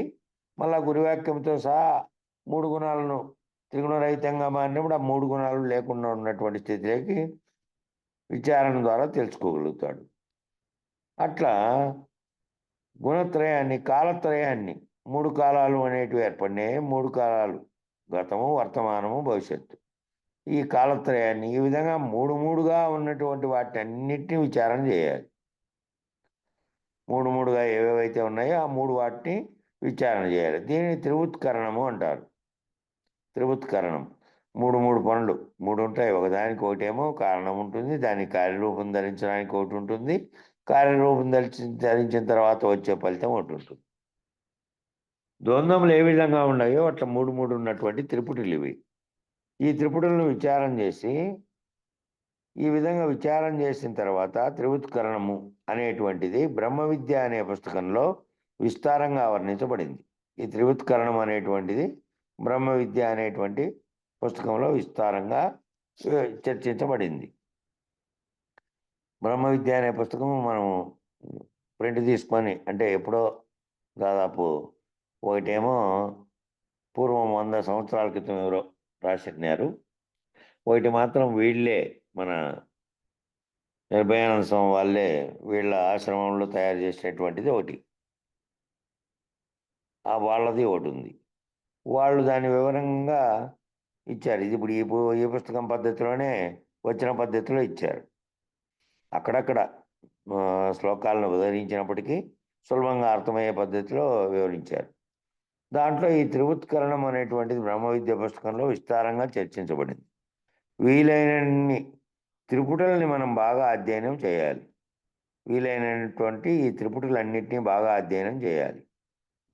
మళ్ళా గురువాక్యంతో సహా 3 గుణాలను త్రిగుణరహితంగా మారినప్పుడు ఆ 3 గుణాలు లేకుండా ఉన్నటువంటి స్థితిలోకి విచారణ ద్వారా తెలుసుకోగలుగుతాడు. అట్లా గుణత్రయాన్ని, కాలత్రయాన్ని 3 కాలాలు అనేటివి ఏర్పడినాయి. 3 కాలాలు గతము, వర్తమానము, భవిష్యత్తు. ఈ కాలత్రయాన్ని ఈ విధంగా 3 ఉన్నటువంటి వాటిని అన్నిటినీ విచారణ చేయాలి. 3 ఏవేవైతే ఉన్నాయో ఆ 3 వాటిని విచారణ చేయాలి. దీనిని త్రివుత్కరణము అంటారు. త్రివుత్కరణం 3 పనులు 3 ఉంటాయి. ఒకదానికి ఒకటేమో కారణం ఉంటుంది, దానికి కార్యరూపం ధరించడానికి ఒకటి ఉంటుంది, కార్యరూపం ధరించిన తర్వాత వచ్చే ఫలితం ఒకటి ఉంటుంది. ద్వంద్వములు ఏ విధంగా ఉన్నాయో అట్లా 3 ఉన్నటువంటి త్రిపుటులు ఇవి. ఈ త్రిపుటులను విచారం చేసి ఈ విధంగా విచారం చేసిన తర్వాత త్రివుత్కరణము అనేటువంటిది బ్రహ్మ విద్య అనే పుస్తకంలో విస్తారంగా వర్ణించబడింది. ఈ త్రివుత్కరణం అనేటువంటిది బ్రహ్మ విద్య అనేటువంటి పుస్తకంలో విస్తారంగా చర్చించబడింది. బ్రహ్మ విద్య అనే పుస్తకం మనం ప్రింట్ తీసుకొని, అంటే ఎప్పుడో దాదాపు ఒకటేమో పూర్వం 100 సంవత్సరాల క్రితం ఎవరో రాసినారు, ఒకటి మాత్రం వీళ్ళే మన నిర్భయానంద స్వామి వాళ్ళే వీళ్ళ ఆశ్రమంలో తయారు చేసినటువంటిది ఒకటి, ఆ వాళ్ళది ఒకటి ఉంది. వాళ్ళు దాని వివరంగా ఇచ్చారు. ఇది ఇప్పుడు ఈ పుస్తకం పద్ధతిలోనే వచ్చిన పద్ధతిలో ఇచ్చారు. అక్కడక్కడ శ్లోకాలను ఉదహరించినప్పటికీ సులభంగా అర్థమయ్యే పద్ధతిలో వివరించారు. దాంట్లో ఈ త్రివుత్కరణం అనేటువంటిది బ్రహ్మ విద్య పుస్తకంలో విస్తారంగా చర్చించబడింది. వీలైనన్ని త్రిపుటులని మనం బాగా అధ్యయనం చేయాలి. వీలైనటువంటి ఈ త్రిపుటులన్నింటినీ బాగా అధ్యయనం చేయాలి.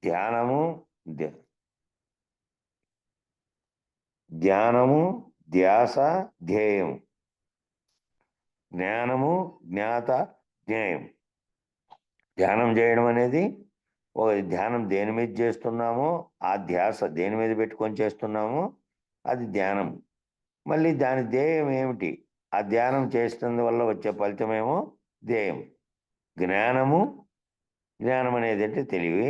ధ్యానము, ధ్యాస, ధ్యేయం. జ్ఞానము, జ్ఞాత, జ్ఞేయం. ధ్యానం చేయడం అనేది ధ్యానం దేని మీద చేస్తున్నామో ఆ ధ్యాస దేని మీద పెట్టుకొని చేస్తున్నామో అది ధ్యానం. మళ్ళీ దాని ధ్యేయం ఏమిటి, ఆ ధ్యానం చేస్తున్నందువల్ల వచ్చే ఫలితమేమో ధ్యేయం. జ్ఞానం అనేది అంటే తెలివి.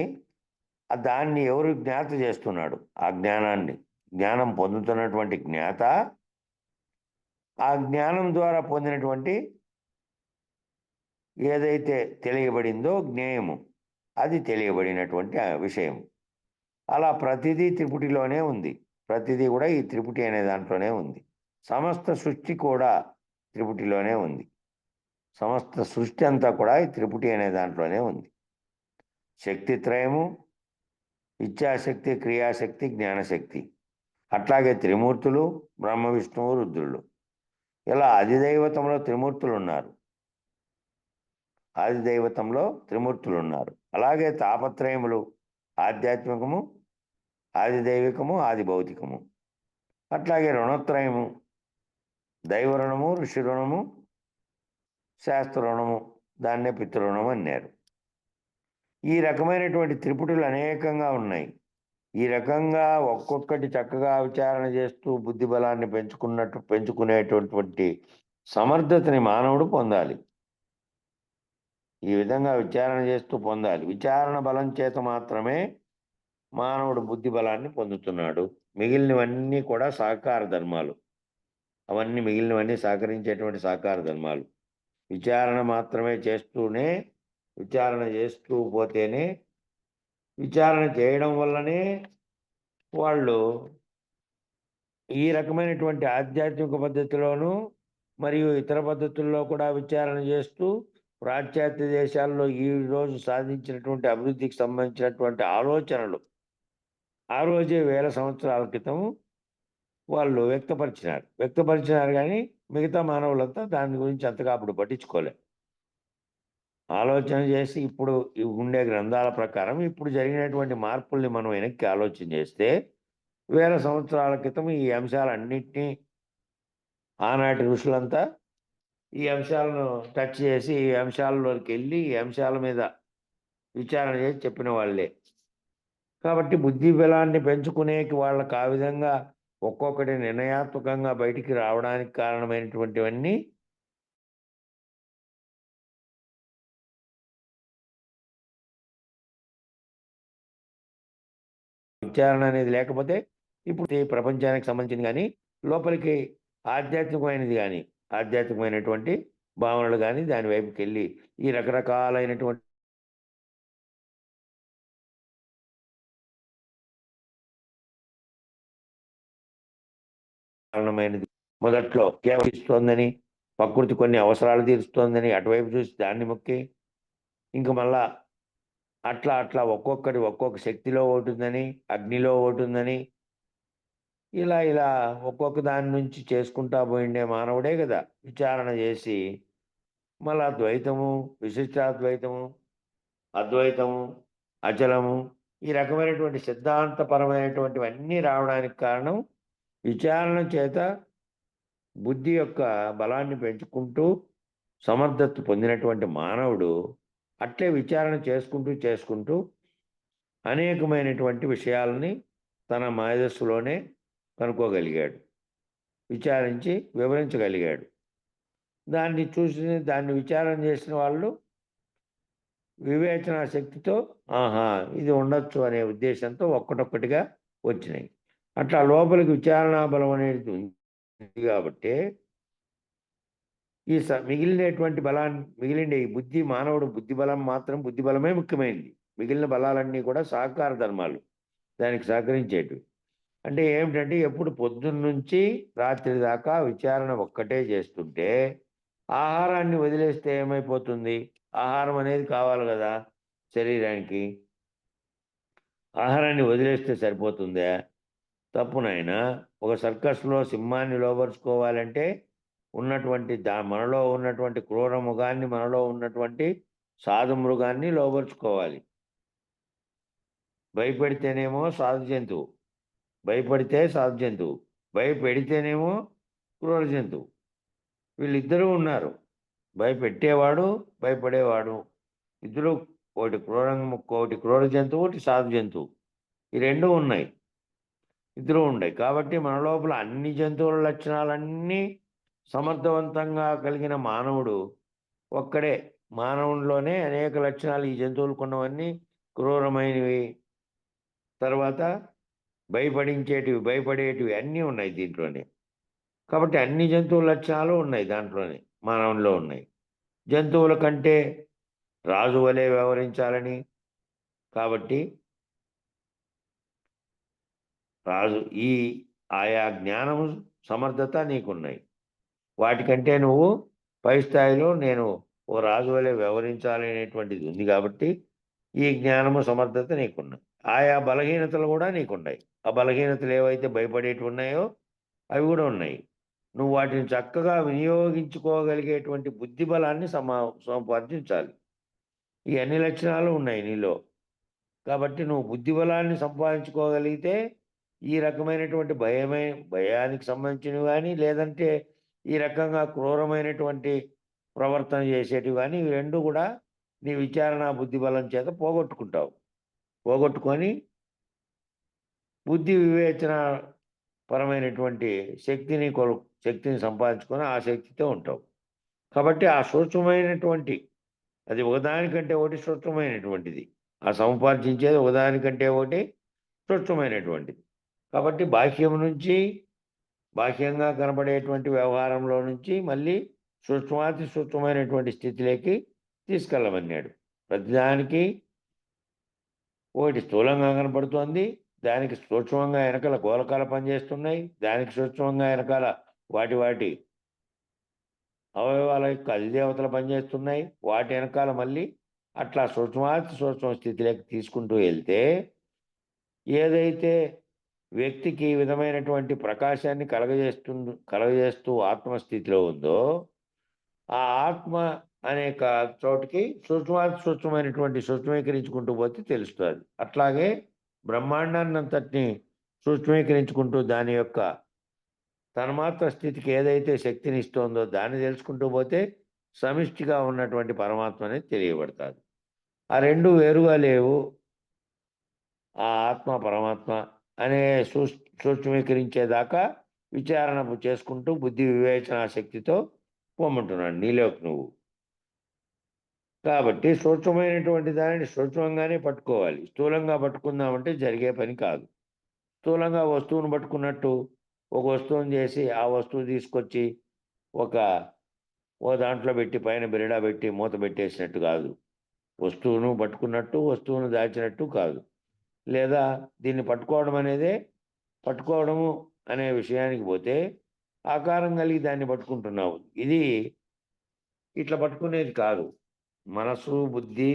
దాన్ని ఎవరు జ్ఞాత చేస్తున్నాడు, ఆ జ్ఞానం పొందుతున్నటువంటి జ్ఞాత, ఆ జ్ఞానం ద్వారా పొందినటువంటి ఏదైతే తెలియబడిందో జ్ఞేయము, అది తెలియబడినటువంటి విషయం. అలా ప్రతిదీ త్రిపుటిలోనే ఉంది. ప్రతిదీ కూడా ఈ త్రిపుటి అనే దాంట్లోనే ఉంది. సమస్త సృష్టి కూడా త్రిపుటిలోనే ఉంది. సమస్త సృష్టి అంతా కూడా ఈ త్రిపుటి అనే దాంట్లోనే ఉంది. శక్తిత్రయము, ఇచ్ఛాశక్తి, క్రియాశక్తి, జ్ఞానశక్తి. అట్లాగే త్రిమూర్తులు, బ్రహ్మ, విష్ణువు, రుద్రులు. ఇలా అధిదైవతంలో త్రిమూర్తులు ఉన్నారు. అలాగే తాపత్రయములు, ఆధ్యాత్మికము, ఆదిదైవికము, ఆది భౌతికము. అట్లాగే రుణత్రయము, దైవ రుణము, ఋషి రుణము, శాస్త్ర రుణము, దాన్నే పితృరుణం అన్నారు. ఈ రకమైనటువంటి త్రిపుటులు అనేకంగా ఉన్నాయి. ఈ రకంగా ఒక్కొక్కటి చక్కగా విచారణ చేస్తూ బుద్ధి బలాన్ని పెంచుకునేటటువంటి సమర్థతని మానవుడు పొందాలి. ఈ విధంగా విచారణ చేస్తూ పొందాలి. విచారణ బలం చేత మాత్రమే మానవుడు బుద్ధి బలాన్ని పొందుతున్నాడు. మిగిలినవన్నీ కూడా సహకార ధర్మాలు. మిగిలినవన్నీ సహకరించేటువంటి సహకార ధర్మాలు. విచారణ మాత్రమే విచారణ చేస్తూ పోతేనే, విచారణ చేయడం వల్లనే వాళ్ళు ఈ రకమైనటువంటి ఆధ్యాత్మిక పద్ధతిలోనూ మరియు ఇతర పద్ధతుల్లో కూడా విచారణ చేస్తూ పాశ్చాత్య దేశాల్లో ఈ రోజు సాధించినటువంటి అభివృద్ధికి సంబంధించినటువంటి ఆలోచనలు ఆ రోజే 1000 సంవత్సరాల క్రితం వాళ్ళు వ్యక్తపరిచినారు కానీ మిగతా మానవులంతా దాని గురించి అంతగా అప్పుడు పట్టించుకోలే. ఆలోచన చేసి ఇప్పుడు ఉండే గ్రంథాల ప్రకారం ఇప్పుడు జరిగినటువంటి మార్పుల్ని మనం వెనక్కి ఆలోచన చేస్తే వేల సంవత్సరాల క్రితం ఈ అంశాలన్నింటినీ ఆనాటి ఋషులంతా ఈ అంశాలను టచ్ చేసి ఈ అంశాలలోకి వెళ్ళి ఈ అంశాల మీద విచారణ చేసి చెప్పిన వాళ్ళే. కాబట్టి బుద్ధి బలాన్ని పెంచుకునేకి వాళ్ళకి ఆ విధంగా ఒక్కొక్కటి నిర్ణయాత్మకంగా బయటికి రావడానికి కారణమైనటువంటివన్నీ విచారణ అనేది లేకపోతే ఇప్పుడు ఈ ప్రపంచానికి సంబంధించింది కానీ లోపలికి ఆధ్యాత్మికమైనటువంటి భావనలు కానీ దాని వైపుకి వెళ్ళి ఈ రకరకాలైనటువంటి కారణమైనది. మొదట్లో కేవలం ఇస్తోందని, ప్రకృతి కొన్ని అవసరాలు తీరుస్తోందని అటువైపు చూసి దాన్ని మొక్కి ఇంక మళ్ళా అట్లా ఒక్కొక్కటి ఒక్కొక్క శక్తిలో ఉంటుందని, అగ్నిలో ఉంటుందని ఇలా ఒక్కొక్క దాని నుంచి చేసుకుంటా పోయిండే మానవుడే కదా విచారణ చేసి మళ్ళా ద్వైతము, విశిష్టాద్వైతము, అద్వైతము, అచలము ఈ రకమైనటువంటి సిద్ధాంతపరమైనటువంటివన్నీ రావడానికి కారణం విచారణ చేత బుద్ధి యొక్క బలాన్ని పెంచుకుంటూ సమర్థత పొందినటువంటి మానవుడు అట్లే విచారణ చేసుకుంటూ అనేకమైనటువంటి విషయాలని తన మేధస్సులోనే కనుక్కోగలిగాడు, విచారించి వివరించగలిగాడు. దాన్ని విచారణ చేసిన వాళ్ళు వివేచన శక్తితో ఇది ఉండొచ్చు అనే ఉద్దేశంతో ఒక్కటొక్కటిగా వచ్చినాయి. అట్లా లోపలికి విచారణా బలం అనేది ఉంది కాబట్టి ఈ మిగిలినటువంటి మిగిలిన ఈ మానవుడు బుద్ధి బలమే ముఖ్యమైనది. మిగిలిన బలాలన్నీ కూడా సహకార ధర్మాలు, దానికి సహకరించేటివి. అంటే ఏమిటంటే ఎప్పుడు పొద్దున్న నుంచి రాత్రి దాకా విచారణ ఒక్కటే చేస్తుంటే ఆహారాన్ని వదిలేస్తే ఏమైపోతుంది? ఆహారం అనేది కావాలి కదా శరీరానికి. ఆహారాన్ని వదిలేస్తే సరిపోతుందా? తప్పునైనా ఒక సర్కస్లో సింహాన్ని లోపరుచుకోవాలంటే మనలో ఉన్నటువంటి క్రూర మృగాన్ని, మనలో ఉన్నటువంటి సాధు మృగాన్ని లోపరుచుకోవాలి. భయపెడితేనేమో సాధు జంతువు, భయపడితే సాధు జంతువు, భయపెడితేనేమో క్రూర జంతువు. వీళ్ళిద్దరూ ఉన్నారు, భయపెట్టేవాడు, భయపడేవాడు. ఇద్దరు, ఒకటి క్రూర జంతువు, ఒకటి సాధు జంతువు. ఈ రెండు ఉన్నాయి, ఇద్దరు ఉన్నాయి. కాబట్టి మన లోపల అన్ని జంతువుల లక్షణాలన్నీ సమర్థవంతంగా కలిగిన మానవుడు ఒక్కడే. మానవుడిలోనే అనేక లక్షణాలు, ఈ జంతువులకు ఉన్నవన్నీ క్రూరమైనవి, తర్వాత భయపడేటివి అన్నీ ఉన్నాయి దీంట్లోనే. కాబట్టి అన్ని జంతువుల లక్షణాలు ఉన్నాయి దాంట్లోనే, మానవుల్లో ఉన్నాయి. జంతువుల కంటే రాజు వలె వ్యవహరించాలని, కాబట్టి రాజు ఆయా జ్ఞానము సమర్థత నీకున్నాయి. వాటికంటే నువ్వు పై స్థాయిలో నేను ఓ రాజు వలె వ్యవహరించాలనేటువంటిది ఉంది. కాబట్టి ఈ జ్ఞానము సమర్థత నీకున్నాయి. ఆయా బలహీనతలు కూడా నీకున్నాయి. ఆ బలహీనతలు ఏవైతే భయపడేటివి ఉన్నాయో అవి కూడా ఉన్నాయి. నువ్వు వాటిని చక్కగా వినియోగించుకోగలిగేటువంటి బుద్ధి బలాన్ని సంపాదించాలి. ఈ అన్ని లక్షణాలు ఉన్నాయి నీలో. కాబట్టి నువ్వు బుద్ధి బలాన్ని సంపాదించుకోగలిగితే ఈ రకమైనటువంటి భయానికి సంబంధించినవి కానీ, లేదంటే ఈ రకంగా క్రూరమైనటువంటి ప్రవర్తన చేసేటివి కానీ, ఇవి రెండు కూడా నీ విచారణ బుద్ధి బలం చేత పోగొట్టుకొని బుద్ధి వివేచన పరమైనటువంటి శక్తిని సంపాదించుకొని ఆ శక్తితో ఉంటావు. కాబట్టి ఆ సూక్ష్మమైనటువంటి, అది ఒకదానికంటే ఒకటి సూక్ష్మమైనటువంటిది. ఆ సంపాదించేది ఒకదానికంటే ఒకటి సూక్ష్మమైనటువంటిది. కాబట్టి బాహ్యంగా కనబడేటువంటి వ్యవహారంలో నుంచి మళ్ళీ సూక్ష్మాతి సూక్ష్మమైనటువంటి స్థితిలోకి తీసుకెళ్ళమన్నాడు. ప్రతిదానికి ఒకటి స్థూలంగా కనపడుతోంది, దానికి సూక్ష్మంగా వెనకాల గోళకాలు పనిచేస్తున్నాయి, దానికి సూక్ష్మంగా వెనకాల వాటి అవయవాల యొక్క అధిదేవతలు పనిచేస్తున్నాయి, వాటి వెనకాల మళ్ళీ అట్లా సూక్ష్మ స్థితిలోకి తీసుకుంటూ వెళ్తే ఏదైతే వ్యక్తికి ఈ విధమైనటువంటి ప్రకాశాన్ని కలగజేస్తూ ఆత్మస్థితిలో ఉందో, ఆ ఆత్మ అనే చోటికి సూక్ష్మమైనటువంటి సూక్ష్మీకరించుకుంటూ పోతే తెలుస్తుంది. అట్లాగే బ్రహ్మాండాన్ని అంతటిని సూక్ష్మీకరించుకుంటూ దాని యొక్క తన్మాత్ర స్థితికి ఏదైతే శక్తిని ఇస్తోందో దాన్ని తెలుసుకుంటూ పోతే సమిష్టిగా ఉన్నటువంటి పరమాత్మ అనేది తెలియబడుతుంది. ఆ రెండు వేరుగా లేవు. ఆ ఆత్మ పరమాత్మ అనే సూక్ష్మీకరించేదాకా విచారణ చేసుకుంటూ బుద్ధి వివేచన శక్తితో పొమ్మంటున్నాడు నీలోకి నువ్వు. కాబట్టి సూక్ష్మమైనటువంటి దానిని సూక్ష్మంగానే పట్టుకోవాలి. స్థూలంగా పట్టుకుందామంటే జరిగే పని కాదు. స్థూలంగా వస్తువును పట్టుకున్నట్టు ఒక వస్తువుని చేసి ఆ వస్తువు తీసుకొచ్చి ఓ దాంట్లో పెట్టి పైన బిరడా పెట్టి మూత పెట్టేసినట్టు కాదు. వస్తువును పట్టుకున్నట్టు వస్తువును దాచినట్టు కాదు. లేదా దీన్ని పట్టుకోవడము అనే విషయానికి పోతే ఆకారం కలిగి దాన్ని పట్టుకుంటున్నావు. ఇది ఇట్లా పట్టుకునేది కాదు. మనసు బుద్ధి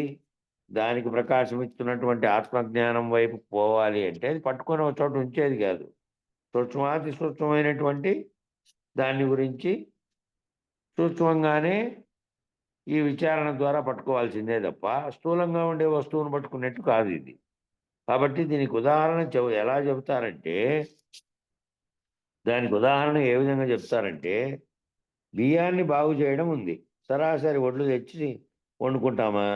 దానికి ప్రకాశం ఇస్తున్నటువంటి ఆత్మజ్ఞానం వైపు పోవాలి అంటే అది పట్టుకొని ఒక చోట ఉంచేది కాదు. సూక్ష్మాతి సూక్ష్మమైనటువంటి దాని గురించి సూక్ష్మంగానే ఈ విచారణ ద్వారా పట్టుకోవాల్సిందే తప్ప స్థూలంగా ఉండే వస్తువును పట్టుకున్నట్టు కాదు ఇది. కాబట్టి దీనికి ఉదాహరణ ఎలా చెబుతారంటే, దానికి ఉదాహరణ ఏ విధంగా చెప్తారంటే, బియ్యాన్ని బాగు చేయడం ఉంది. సరాసరి ఒడ్లు తెచ్చి వండుకుంటామా?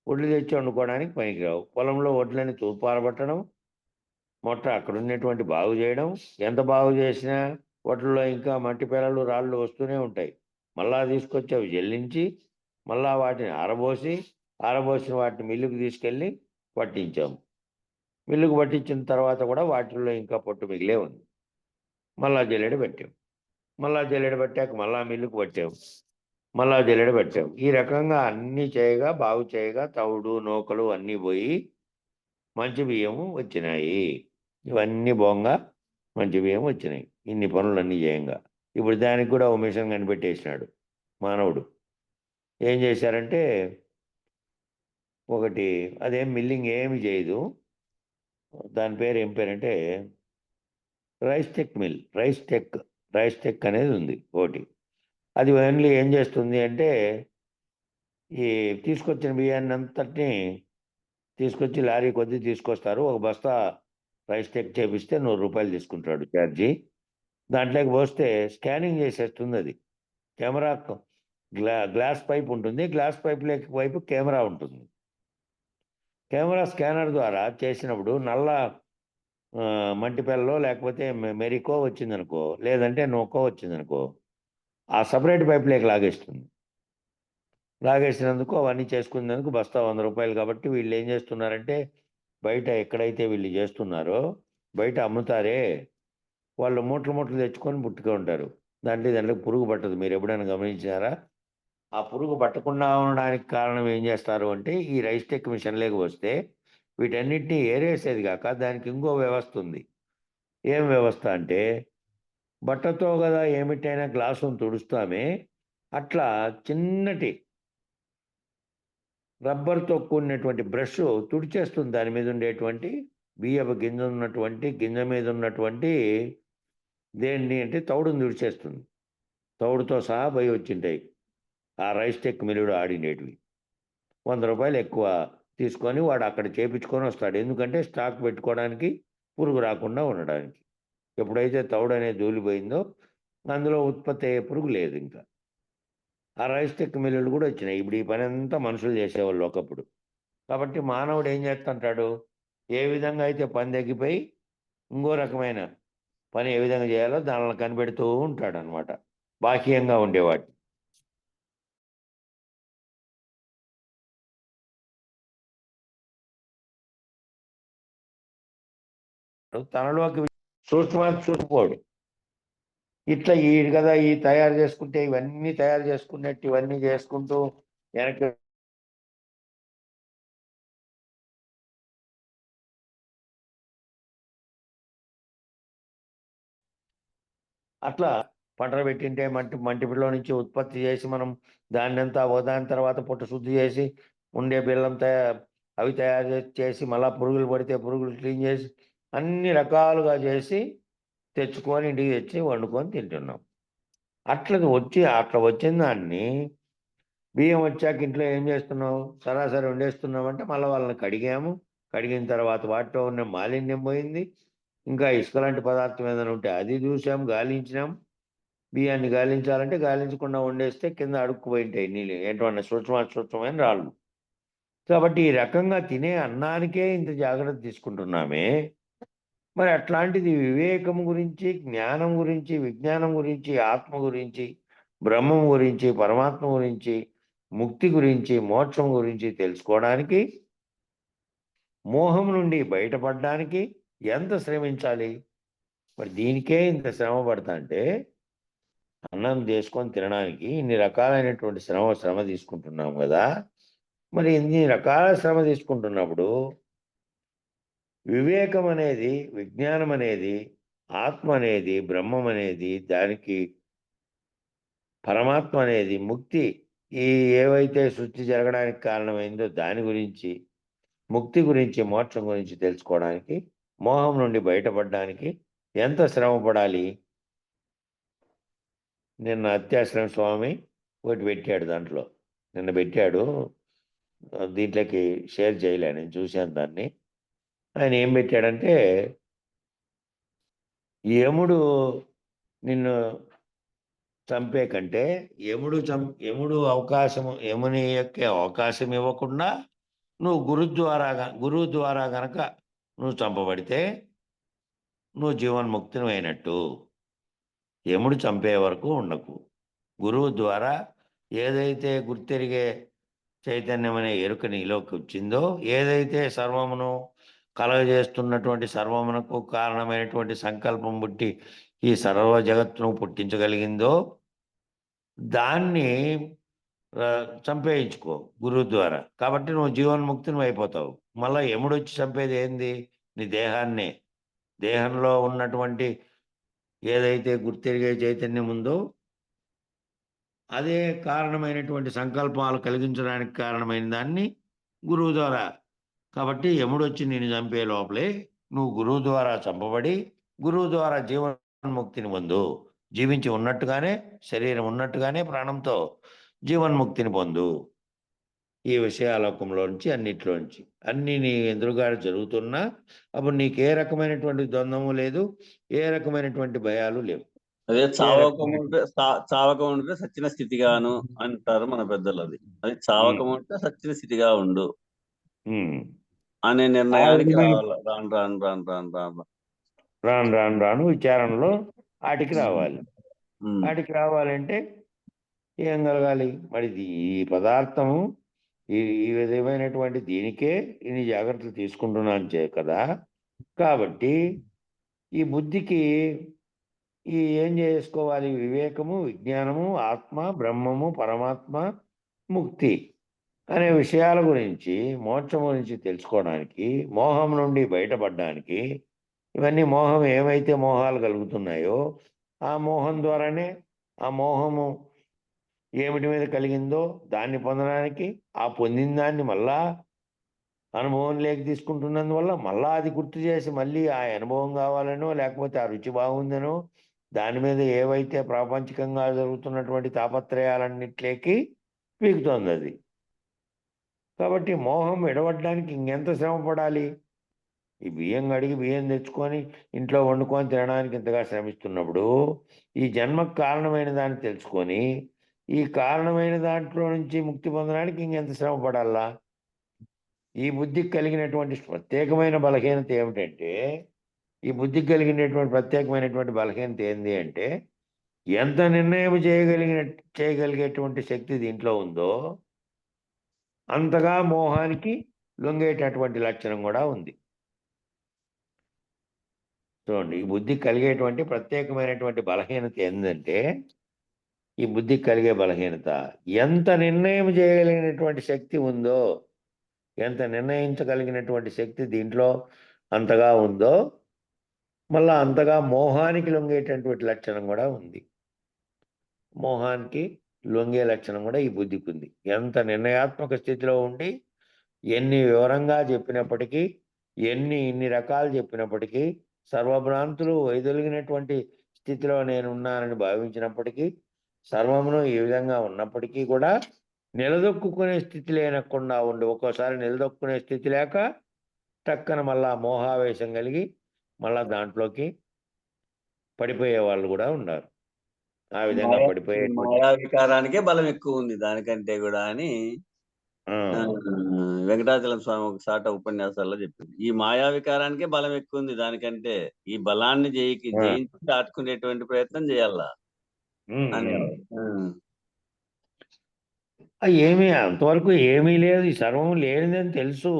ఒడ్లు తెచ్చి వండుకోవడానికి పనికిరావు. పొలంలో ఒడ్లని తూర్పారబట్టడం, అక్కడ ఉన్నటువంటి బాగు చేయడం, ఎంత బాగు చేసినా ఒడ్లలో ఇంకా మట్టి పెరలు రాళ్ళు వస్తూనే ఉంటాయి. మళ్ళా తీసుకొచ్చి అవి జల్లించి మళ్ళా వాటిని ఆరబోసిన వాటిని మిల్లుకు తీసుకెళ్ళి పట్టించాము. మిల్లుకు పట్టించిన తర్వాత కూడా వాటిల్లో ఇంకా పొట్టు మిగిలే ఉంది. మళ్ళా జల్లెడ పెట్టాం. మళ్ళా జల్లెడ పెట్టాక మళ్ళా మిల్లుకు పట్టాం. మళ్ళా జల్లెడ పెట్టాం. ఈ రకంగా అన్నీ చేయగా బాగు చేయగా తవుడు నూకలు అన్నీ పోయి మంచి బియ్యము వచ్చినాయి. ఇవన్నీ బోంగా మంచి బియ్యం వచ్చినాయి. ఇన్ని పనులన్నీ చేయంగా ఇప్పుడు దానికి కూడా ఓ మిషన్ కనిపెట్టేసినాడు మానవుడు. ఏం చేశారంటే, ఒకటి అదేం మిల్లింగ్ ఏమి చేయదు. దాని పేరు ఏం పేరంటే రైస్ టెక్ అనేది ఉంది ఒకటి. అది ఓన్లీ ఏం చేస్తుంది అంటే, ఈ తీసుకొచ్చిన బియ్యాన్ని అంతటిని తీసుకొచ్చి లారీ కొద్దీ తీసుకొస్తారు. ఒక బస్తా రైస్ టెక్ చేపిస్తే 100 రూపాయలు తీసుకుంటాడు ఛార్జీ. దాంట్లోకి పోస్తే స్కానింగ్ చేసేస్తుంది. అది కెమెరా గ్లాస్ పైప్ ఉంటుంది. గ్లాస్ వైపు కెమెరా ఉంటుంది. కెమెరా స్కానర్ ద్వారా చేసినప్పుడు నల్ల మట్టి పెళ్ళలో లేకపోతే మెరికో వచ్చిందనుకో, లేదంటే నూకో వచ్చిందనుకో, ఆ సపరేట్ పైప్లోకి లాగేస్తుంది. లాగేసినందుకు అవన్నీ చేసుకునేందుకు బస్తా 100 రూపాయలు. కాబట్టి వీళ్ళు ఏం చేస్తున్నారంటే, బయట ఎక్కడైతే వీళ్ళు చేస్తున్నారో బయట అమ్ముతారే, వాళ్ళు మూటలు తెచ్చుకొని పుట్టుగా ఉంటారు. దాంట్లో పురుగు పట్టదు. మీరు ఎప్పుడైనా గమనించారా? ఆ పురుగు పట్టకుండా ఉండడానికి కారణం ఏం చేస్తారు అంటే, ఈ రైస్ టెక్ మిషన్లోకి వస్తే వీటన్నిటిని ఏరేసేది కాక దానికి ఇంకో వ్యవస్థ ఉంది. ఏం వ్యవస్థ అంటే, బట్టతో కదా ఏమిటైనా గ్లాసును తుడుస్తామే, అట్లా చిన్నటి రబ్బర్తో కూడినటువంటి బ్రష్ తుడిచేస్తుంది దాని మీద ఉండేటువంటి బియ్యపు గింజ మీద ఉన్నటువంటి దేన్ని అంటే తౌడుని తుడిచేస్తుంది. తౌడుతో సహా పోయి వచ్చింటాయి ఆ రైస్ టెక్ మిల్లుడు ఆడినేటివి. 100 రూపాయలు ఎక్కువ తీసుకొని వాడు అక్కడ చేపించుకొని వస్తాడు. ఎందుకంటే స్టాక్ పెట్టుకోవడానికి, పురుగు రాకుండా ఉండడానికి. ఎప్పుడైతే తౌడు అనేది దూలిపోయిందో అందులో ఉత్పత్తి అయ్యే పురుగు లేదు. ఇంకా ఆ రైస్ టెక్ మిల్లులు కూడా వచ్చినాయి. ఇప్పుడు ఈ పని అంతా మనుషులు చేసేవాళ్ళు ఒకప్పుడు. కాబట్టి మానవుడు ఏం చేస్తుంటాడు, ఏ విధంగా అయితే పని తగ్గిపోయి ఇంకో రకమైన పని ఏ విధంగా చేయాలో దానిని కనిపెడుతూ ఉంటాడు అనమాట, బాహ్యంగా ఉండేవాడు. తనలోకి చూసిపోడు. ఇట్లా ఈ కదా ఈ తయారు చేసుకుంటే ఇవన్నీ తయారు చేసుకున్నట్టు ఇవన్నీ చేసుకుంటూ వెనక్కి అట్లా పంటలు పెట్టింటే మంటిపిలో నుంచి ఉత్పత్తి చేసి మనం దాన్ని అంతా దాని తర్వాత పొట్టు శుద్ధి చేసి ఉండే బెల్లం అవి తయారు చేసి మళ్ళీ పురుగులు పడితే పురుగులు క్లీన్ చేసి అన్ని రకాలుగా చేసి తెచ్చుకొని ఇంటికి తెచ్చి వండుకొని తింటున్నాం. అట్లా వచ్చిన దాన్ని బియ్యం వచ్చాక ఇంట్లో ఏం చేస్తున్నావు? సరాసరి వండేస్తున్నావు అంటే మళ్ళీ వాళ్ళని కడిగాము. కడిగిన తర్వాత వాటిలో ఉన్న మాలిన్యం పోయింది. ఇంకా ఇసుక లాంటి పదార్థం ఏదైనా ఉంటే అది చూసాం, గాలించినాం. బియ్యాన్ని గాలించాలంటే గాలించకుండా వండేస్తే కింద అడుక్కుపోయి ఉంటాయి నీళ్ళు, ఏంటన్నా సూక్ష్మమైన రాళ్ళు. కాబట్టి ఈ రకంగా తినే అన్నానికే ఇంత జాగ్రత్త తీసుకుంటున్నామే, మరి అట్లాంటిది వివేకం గురించి, జ్ఞానం గురించి, విజ్ఞానం గురించి, ఆత్మ గురించి, బ్రహ్మం గురించి, పరమాత్మ గురించి, ముక్తి గురించి, మోక్షం గురించి తెలుసుకోవడానికి, మోహం నుండి బయటపడడానికి ఎంత శ్రమించాలి? మరి దీనికే ఇంత శ్రమ పడతా అంటే అన్నం చేసుకొని తినడానికి ఇన్ని రకాలైనటువంటి శ్రమ తీసుకుంటున్నాం కదా. మరి ఇన్ని రకాల శ్రమ తీసుకుంటున్నప్పుడు వివేకం అనేది, విజ్ఞానం అనేది, ఆత్మ అనేది, బ్రహ్మం అనేది, దానికి పరమాత్మ అనేది, ముక్తి, ఈ ఏవైతే సృష్టి జరగడానికి కారణమైందో దాని గురించి, ముక్తి గురించి, మోక్షం గురించి తెలుసుకోవడానికి, మోహం నుండి బయటపడడానికి ఎంత శ్రమ పడాలి? నిన్న అత్యాశ్రమ స్వామి ఒకటి పెట్టాడు, దాంట్లో నిన్న పెట్టాడు, దీంట్లోకి షేర్ చేయలే, నేను చూశాను దాన్ని. ఆయన ఏం పెట్టాడంటే, యముడు నిన్ను చంపే కంటే యముని యొక్క అవకాశం ఇవ్వకుండా నువ్వు గురువు ద్వారా గనక నువ్వు చంపబడితే నువ్వు జీవన్ముక్తిని అయినట్టు. యముడు చంపే వరకు ఉండకు. గురువు ద్వారా ఏదైతే గుర్తెరిగే చైతన్యం అనే ఎరుక నీలోకి వచ్చిందో, ఏదైతే సర్వమును కలగజేస్తున్నటువంటి సర్వమునకు కారణమైనటువంటి సంకల్పం పుట్టి ఈ సర్వ జగత్తును పుట్టించగలిగిందో దాన్ని చంపేయించుకో గురువు ద్వారా. కాబట్టి నువ్వు జీవన్ముక్తిని అయిపోతావు. మళ్ళీ యముడు వచ్చి చంపేది ఏంది? నీ దేహాన్నే. దేహంలో ఉన్నటువంటి ఏదైతే గుర్తెరిగే చైతన్యం ఉందో అదే కారణమైనటువంటి సంకల్పాలు కలిగించడానికి కారణమైన దాన్ని గురువు ద్వారా. కాబట్టి యముడు వచ్చి నిన్ను చంపే లోపలే నువ్వు గురువు ద్వారా చంపబడి గురువు ద్వారా జీవన్ముక్తిని పొందు. జీవించి ఉన్నట్టుగానే, శరీరం ఉన్నట్టుగానే ప్రాణంతో జీవన్ముక్తిని పొందు. ఈ విషయాలోకంలోంచి, అన్నిట్లోంచి అన్ని నీ ఎదురుగా జరుగుతున్నా అప్పుడు నీకు ఏ రకమైనటువంటి ద్వంద్వము లేదు, ఏ రకమైనటువంటి భయాలు లేవు. అదే చావకముంటే సచ్చిన స్థితిగాను అంటారు మన పెద్దలు. అది చావకముంటే సచ్చిన స్థితిగా ఉండు అనే నిర్ణయానికి రాను విచారణలో వాటికి రావాలి. వాటికి రావాలంటే ఏం కలగాలి? మరి ఈ పదార్థము ఈ విధమైనటువంటి దీనికే ఇన్ని జాగ్రత్తలు తీసుకుంటున్నాను కదా. కాబట్టి ఈ బుద్ధికి ఏం చేసుకోవాలి? వివేకము, విజ్ఞానము, ఆత్మ, బ్రహ్మము, పరమాత్మ, ముక్తి అనే విషయాల గురించి, మోక్షం గురించి తెలుసుకోవడానికి, మోహం నుండి బయటపడడానికి, ఇవన్నీ మోహం ఏవైతే మోహాలు కలుగుతున్నాయో ఆ మోహం ద్వారానే, ఆ మోహము ఏమిటి మీద కలిగిందో దాన్ని పొందడానికి, ఆ పొందిన దాన్ని మళ్ళా అనుభవం లేక తీసుకుంటున్నందువల్ల మళ్ళా అది గుర్తు చేసి మళ్ళీ ఆ అనుభవం కావాలనో, లేకపోతే ఆ రుచి బాగుందనో, దాని మీద ఏవైతే ప్రాపంచికంగా జరుగుతున్నటువంటి తాపత్రయాలన్నిట్లేకి పీకుతోంది అది. కాబట్టి మోహం విడవడానికి ఇంకెంత శ్రమ పడాలి? ఈ బియ్యం కడిగి బియ్యం తెచ్చుకొని ఇంట్లో వండుకొని తినడానికి ఇంతగా శ్రమిస్తున్నప్పుడు ఈ జన్మకు కారణమైన దాన్ని తెలుసుకొని ఈ కారణమైన దాంట్లో నుంచి ముక్తి పొందడానికి ఇంకెంత శ్రమ పడాలా? ఈ బుద్ధికి కలిగినటువంటి ప్రత్యేకమైన బలహీనత ఏమిటంటే, ఈ బుద్ధికి కలిగినటువంటి ప్రత్యేకమైనటువంటి బలహీనత ఏంది అంటే, ఎంత నిర్ణయం చేయగలిగేటువంటి శక్తి దీంట్లో ఉందో అంతగా మోహానికి లొంగేటటువంటి లక్షణం కూడా ఉంది. చూడండి, ఈ బుద్ధికి కలిగేటువంటి ప్రత్యేకమైనటువంటి బలహీనత ఏంటంటే, ఈ బుద్ధికి కలిగే బలహీనత ఎంత నిర్ణయం చేయగలిగినటువంటి శక్తి ఉందో, ఎంత నిర్ణయించగలిగినటువంటి శక్తి దీంట్లో అంతగా ఉందో మళ్ళా అంతగా మోహానికి లొంగేటటువంటి లక్షణం కూడా ఉంది. మోహానికి లొంగే లక్షణం కూడా ఈ బుద్ధికి ఉంది. ఎంత నిర్ణయాత్మక స్థితిలో ఉండి ఎన్ని వివరంగా చెప్పినప్పటికీ, ఇన్ని రకాలు చెప్పినప్పటికీ, సర్వభ్రాంతులు వైదొలిగినటువంటి స్థితిలో నేనున్నానని భావించినప్పటికీ, సర్వమును ఈ విధంగా ఉన్నప్పటికీ కూడా నిలదొక్కునే స్థితి లేనకుండా ఉండి, ఒక్కోసారి నిలదొక్కునే స్థితి లేక టక్కన మళ్ళా మోహావేశం కలిగి మళ్ళా దాంట్లోకి పడిపోయే వాళ్ళు కూడా ఉన్నారు. ఆ విధంగా మాయా వికారానికే బలం ఎక్కువ ఉంది దానికంటే కూడా అని వెంకటాచలం స్వామి ఒక సాట ఉపన్యాసాల్లో చెప్పింది. ఈ మాయా వికారానికే బలం ఎక్కువ ఉంది దానికంటే, ఈ బలాన్ని జయించి దాటుకునేటువంటి ప్రయత్నం చేయాలా అని. ఏమీ అంతవరకు ఏమీ లేదు, ఈ సర్వము లేనిదని తెలుసు.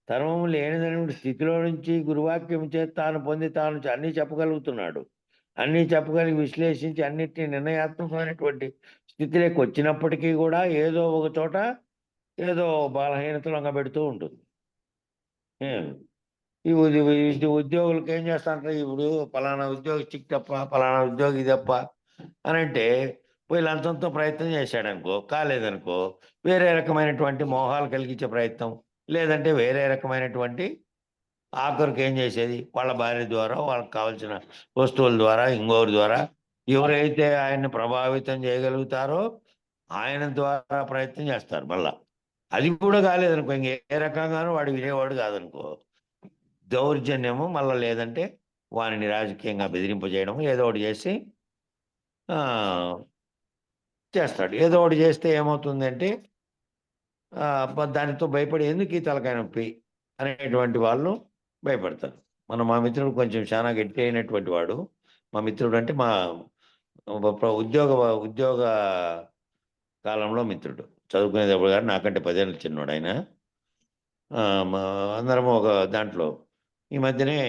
సర్వము లేనిదని స్థితిలో నుంచి గురువాక్యం చేత తాను పొంది తాను అన్నీ చెప్పగలుగుతున్నాడు. అన్నీ చెప్పగలిగి విశ్లేషించి అన్నిటినీ నిర్ణయాత్మకమైనటువంటి స్థితిలోకి వచ్చినప్పటికీ కూడా ఏదో ఒక చోట ఏదో బలహీనతలు అంగబెడుతూ ఉంటుంది. ఈ ఉద్యోగులకు ఏం చేస్తారంటే, ఇప్పుడు పలానా ఉద్యోగి చిక్ తప్ప, పలానా ఉద్యోగి తప్ప అని అంటే పోయి లంచంతో ప్రయత్నం చేశాడనుకో, కాలేదనుకో వేరే రకమైనటువంటి మోహాలు కలిగించే ప్రయత్నం, లేదంటే వేరే రకమైనటువంటి ఆఖరికి ఏం చేసేది, వాళ్ళ భార్య ద్వారా, వాళ్ళకి కావాల్సిన వస్తువుల ద్వారా, ఇంకోరి ద్వారా ఎవరైతే ఆయన్ని ప్రభావితం చేయగలుగుతారో ఆయన ద్వారా ప్రయత్నం చేస్తారు. మళ్ళా అది కూడా కాలేదనుకో, ఇంకే రకంగానూ వాడు వినేవాడు కాదనుకో, దౌర్జన్యము మళ్ళీ, లేదంటే వారిని రాజకీయంగా బెదిరింపజేయడం, ఏదో ఒకటి చేసి చేస్తాడు. ఏదో ఒకటి చేస్తే ఏమవుతుందంటే దానితో భయపడి ఎందుకు ఈ తలకాయ నొప్పి అనేటువంటి వాళ్ళు భయపడతారు. మా మిత్రుడు కొంచెం చాలా గట్టి అయినటువంటి వాడు. మా మిత్రుడు అంటే మా ఉద్యోగ కాలంలో మిత్రుడు, చదువుకునేటప్పుడు కానీ నాకంటే 10 ఏళ్ళు చిన్నవాడు ఆయన. అందరము ఒక దాంట్లో ఈ మధ్యనే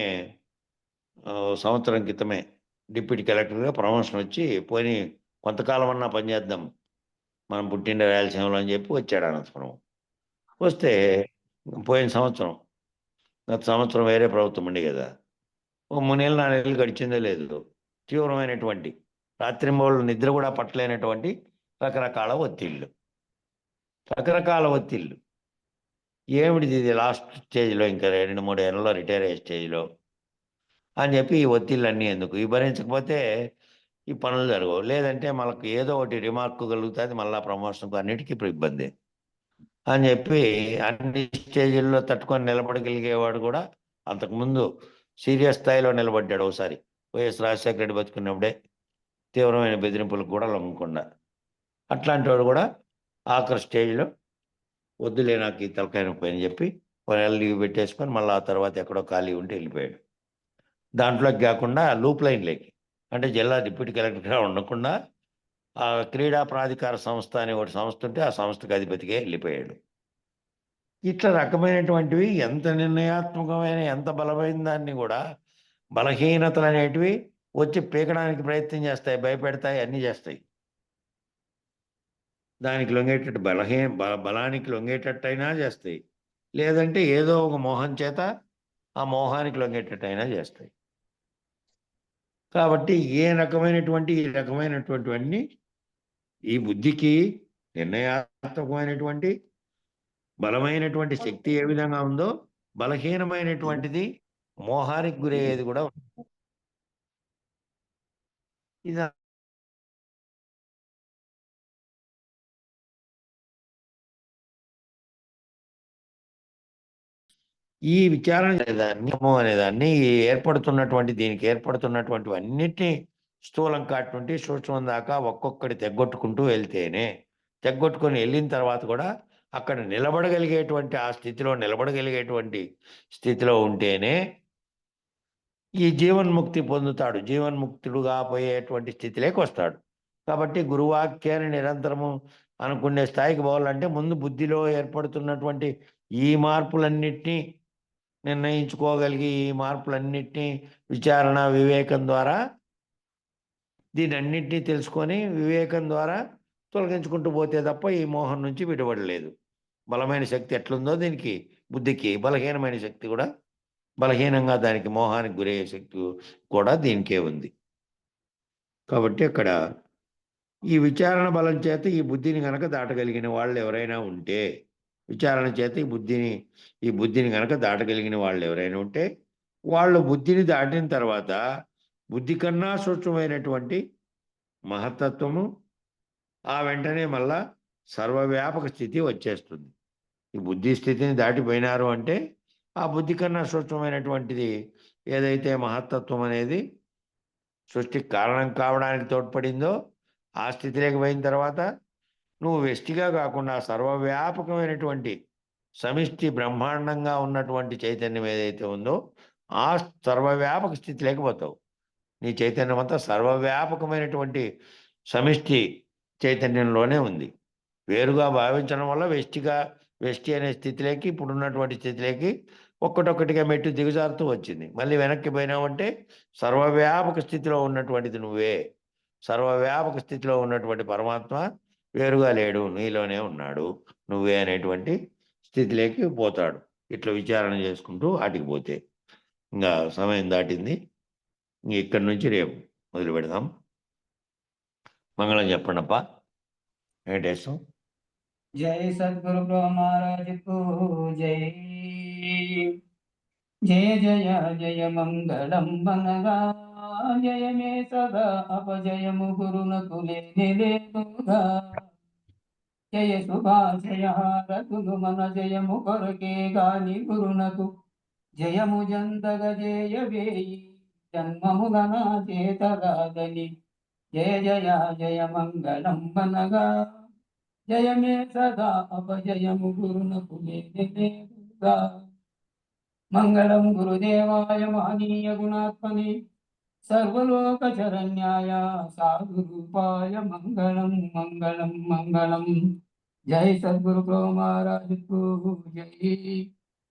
సంవత్సరం క్రితమే డిప్యూటీ కలెక్టర్గా ప్రమోషన్ వచ్చి పోయి కొంతకాలం అన్నా పనిచేద్దాం మనం పుట్టిండే రాయలసీమలో అని చెప్పి వచ్చాడు అనంతపురం. వస్తే పోయిన సంవత్సరం, గత సంవత్సరం వేరే ప్రభుత్వం ఉండి కదా, ఓ 3 నెలలు 4 నెలలు గడిచిందో లేదు, తీవ్రమైనటువంటి రాత్రింబోళ్ళు నిద్ర కూడా పట్టలేనటువంటి రకరకాల ఒత్తిళ్ళు. ఏమిటిది ఇది లాస్ట్ స్టేజ్లో, ఇంకా 2-3 ఏళ్ళలో రిటైర్ అయ్యే స్టేజ్లో అని చెప్పి ఈ ఒత్తిళ్ళన్నీ ఎందుకు, ఈ భరించకపోతే ఈ పనులు జరగవు, లేదంటే మనకు ఏదో ఒకటి రిమార్క్ కలుగుతుంది, మళ్ళీ ప్రమోషన్కు అన్నిటికీ ఇప్పుడు ఇబ్బంది అని చెప్పి అన్ని స్టేజ్ల్లో తట్టుకొని నిలబడగలిగేవాడు కూడా అంతకుముందు సీరియస్ స్థాయిలో నిలబడ్డాడు. ఒకసారి వైఎస్ రాజశేఖర రెడ్డి బతుకున్నప్పుడే తీవ్రమైన బెదిరింపులకు కూడా లొంగకుండా, అట్లాంటి వాడు కూడా ఆఖరి స్టేజ్లో వద్దులే నాకు ఈ తలకాయ నొప్పి అని చెప్పి 1 నెల లీవ్ పెట్టేసుకొని మళ్ళీ ఆ తర్వాత ఎక్కడో ఖాళీ ఉంటే వెళ్ళిపోయాడు. దాంట్లోకి కాకుండా లూప్ లైన్లోకి, అంటే జిల్లా డిప్యూటీ కలెక్టర్గా ఉండకుండా ఆ క్రీడా ప్రాధికార సంస్థ అనే ఒకటి సంస్థ ఉంటే ఆ సంస్థకు అధిపతిగా వెళ్ళిపోయాడు. ఇట్లా రకమైనటువంటివి ఎంత నిర్ణయాత్మకమైన, ఎంత బలమైన దాన్ని కూడా బలహీనతలు అనేటివి వచ్చి పీకడానికి ప్రయత్నం చేస్తాయి, భయపెడతాయి, అన్నీ చేస్తాయి. దానికి లొంగేటట్టు బలానికి లొంగేటట్టయినా చేస్తాయి, లేదంటే ఏదో ఒక మోహం చేత ఆ మోహానికి లొంగేటట్టయినా చేస్తాయి. కాబట్టి ఈ రకమైనటువంటివన్నీ ఈ బుద్ధికి నిర్ణయాత్మకమైనటువంటి బలమైనటువంటి శక్తి ఏ విధంగా ఉందో, బలహీనమైనటువంటిది మోహానికి గురయ్యేది కూడా ఉంది. ఇది ఈ విచారణ అనేదాన్ని దీనికి ఏర్పడుతున్నటువంటి అన్నిటినీ స్థూలం కాటువంటి సూక్ష్మం దాకా ఒక్కొక్కటి తెగ్గొట్టుకుంటూ వెళ్తేనే, తెగ్గొట్టుకొని వెళ్ళిన తర్వాత కూడా అక్కడ నిలబడగలిగేటువంటి ఆ స్థితిలో నిలబడగలిగేటువంటి స్థితిలో ఉంటేనే ఈ జీవన్ముక్తి పొందుతాడు, జీవన్ముక్తుడుగా పోయేటువంటి స్థితిలోకి వస్తాడు. కాబట్టి గురువాక్యాన్ని నిరంతరము అనుకునే స్థాయికి పోవాలంటే ముందు బుద్ధిలో ఏర్పడుతున్నటువంటి ఈ మార్పులన్నిటినీ నిర్ణయించుకోగలిగి, ఈ మార్పులన్నిటినీ విచారణ వివేకం ద్వారా దీనన్నిటినీ తెలుసుకొని వివేకం ద్వారా తొలగించుకుంటూ పోతే తప్ప ఈ మోహం నుంచి విడబడలేదు. బలమైన శక్తి ఎట్లుందో దీనికి బుద్ధికి బలహీనమైన శక్తి కూడా, బలహీనంగా దానికి మోహానికి గురయ్యే శక్తి కూడా దీనికే ఉంది. కాబట్టి అక్కడ ఈ విచారణ బలం చేత ఈ బుద్ధిని కనుక దాటగలిగిన వాళ్ళు ఎవరైనా ఉంటే విచారణ చేత ఈ బుద్ధిని కనుక దాటగలిగిన వాళ్ళు ఎవరైనా ఉంటే వాళ్ళు బుద్ధిని దాటిన తర్వాత బుద్ధి కన్నా సూక్ష్మమైనటువంటి మహత్తత్వము ఆ వెంటనే మళ్ళా సర్వవ్యాపక స్థితి వచ్చేస్తుంది. ఈ బుద్ధి స్థితిని దాటిపోయినారు అంటే ఆ బుద్ధి కన్నా సూక్ష్మమైనటువంటిది ఏదైతే మహత్తత్వం అనేది సృష్టికి కారణం కావడానికి తోడ్పడిందో ఆ స్థితిలోకి పోయిన తర్వాత నువ్వు వ్యష్టిగా కాకుండా సర్వవ్యాపకమైనటువంటి సమిష్టి బ్రహ్మాండంగా ఉన్నటువంటి చైతన్యం ఏదైతే ఉందో ఆ సర్వవ్యాపక స్థితిలోకి పోతావు. నీ చైతన్యం అంతా సర్వవ్యాపకమైనటువంటి సమిష్టి చైతన్యంలోనే ఉంది. వేరుగా భావించడం వల్ల వ్యష్టి అనే స్థితిలోకి ఇప్పుడున్నటువంటి స్థితిలోకి ఒక్కటొక్కటిగా మెట్టు దిగజారుతూ వచ్చింది. మళ్ళీ వెనక్కి పోయినావంటే సర్వవ్యాపక స్థితిలో ఉన్నటువంటిది నువ్వే. సర్వవ్యాపక స్థితిలో ఉన్నటువంటి పరమాత్మ వేరుగా లేడు, నీలోనే ఉన్నాడు, నువ్వే అనేటువంటి స్థితిలోకి పోతాడు. ఇట్లా విచారణ చేసుకుంటూ వాటికి పోతే ఇంకా సమయం దాటింది. ఇక్కడి నుంచి రేపు మొదలు పెడదాం. మంగళం చెప్పండి అప్ప. వెంకటేశం. జై సద్గురు బ్రహ్మ మహారాజ్ కు జై. జయ జయ జయ మంగళం మనగా జయమే సదా అపజయము గురునకు లేదుగా. జయ శుభాశయ రతులు మన జయము కొరకే గాని గురునకు జయము జందగ జయ వేయి జన్మముగన చేతగాదని. జయ జయ జయ మంగళం మనగా జయమే సదా అపజయము గురునకు లేదుగా. మంగళం గురుదేవాయ మహనీయ గుణాత్మనే సర్వలోక శరణ్యాయ సాధు రూపాయ మంగళం మంగళం మంగళం. జై సద్గురు బ్రహ్మ మహారాజ్ కు జై.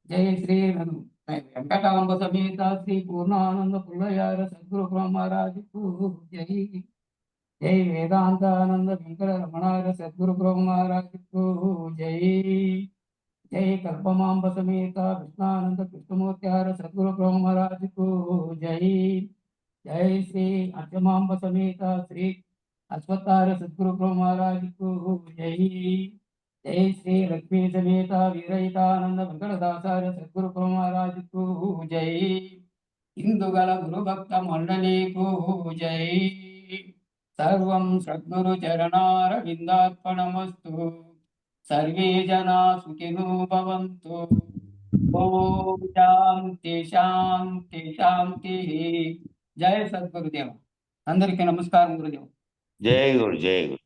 జై శ్రీ వెంకటాంబ సమేత శ్రీ పూర్ణానంద పుల్లయార సద్గురు బ్రహ్మ మహారాజ్ కు జై. జై వేదాంతానంద వెంకట రమణార సద్గురు బ్రహ్మ మహారాజ్ కు జై. జై కల్పమాంబ సమేత కృష్ణానంద కృష్ణమూర్తిహార సద్గురు బ్రహ్మ మహారాజ్ కు జై. జై శ్రీ అర్చమాంబ సమేత శ్రీ అశ్వత్థార సద్గురు బ్రహ్మ మహారాజ్ కు జై. జై శ్రీ లక్ష్మీ సమేత వీరయితానంద వెంకటదాసార సద్గురు బ్రహ్మ మహారాజ్ కు జై. ఇందుగల గురు భక్త మండలీకు జై. సర్వం సద్గురు చరణార విందార్పణమస్తు. సర్వే జనా సుఖినో భవంతు. ఓం శాంతి శాంతి శాంతి. జయ సద్గురుదేవ. అందరికీ నమస్కారం గురుదేవ్. జై గురు, జై గురు.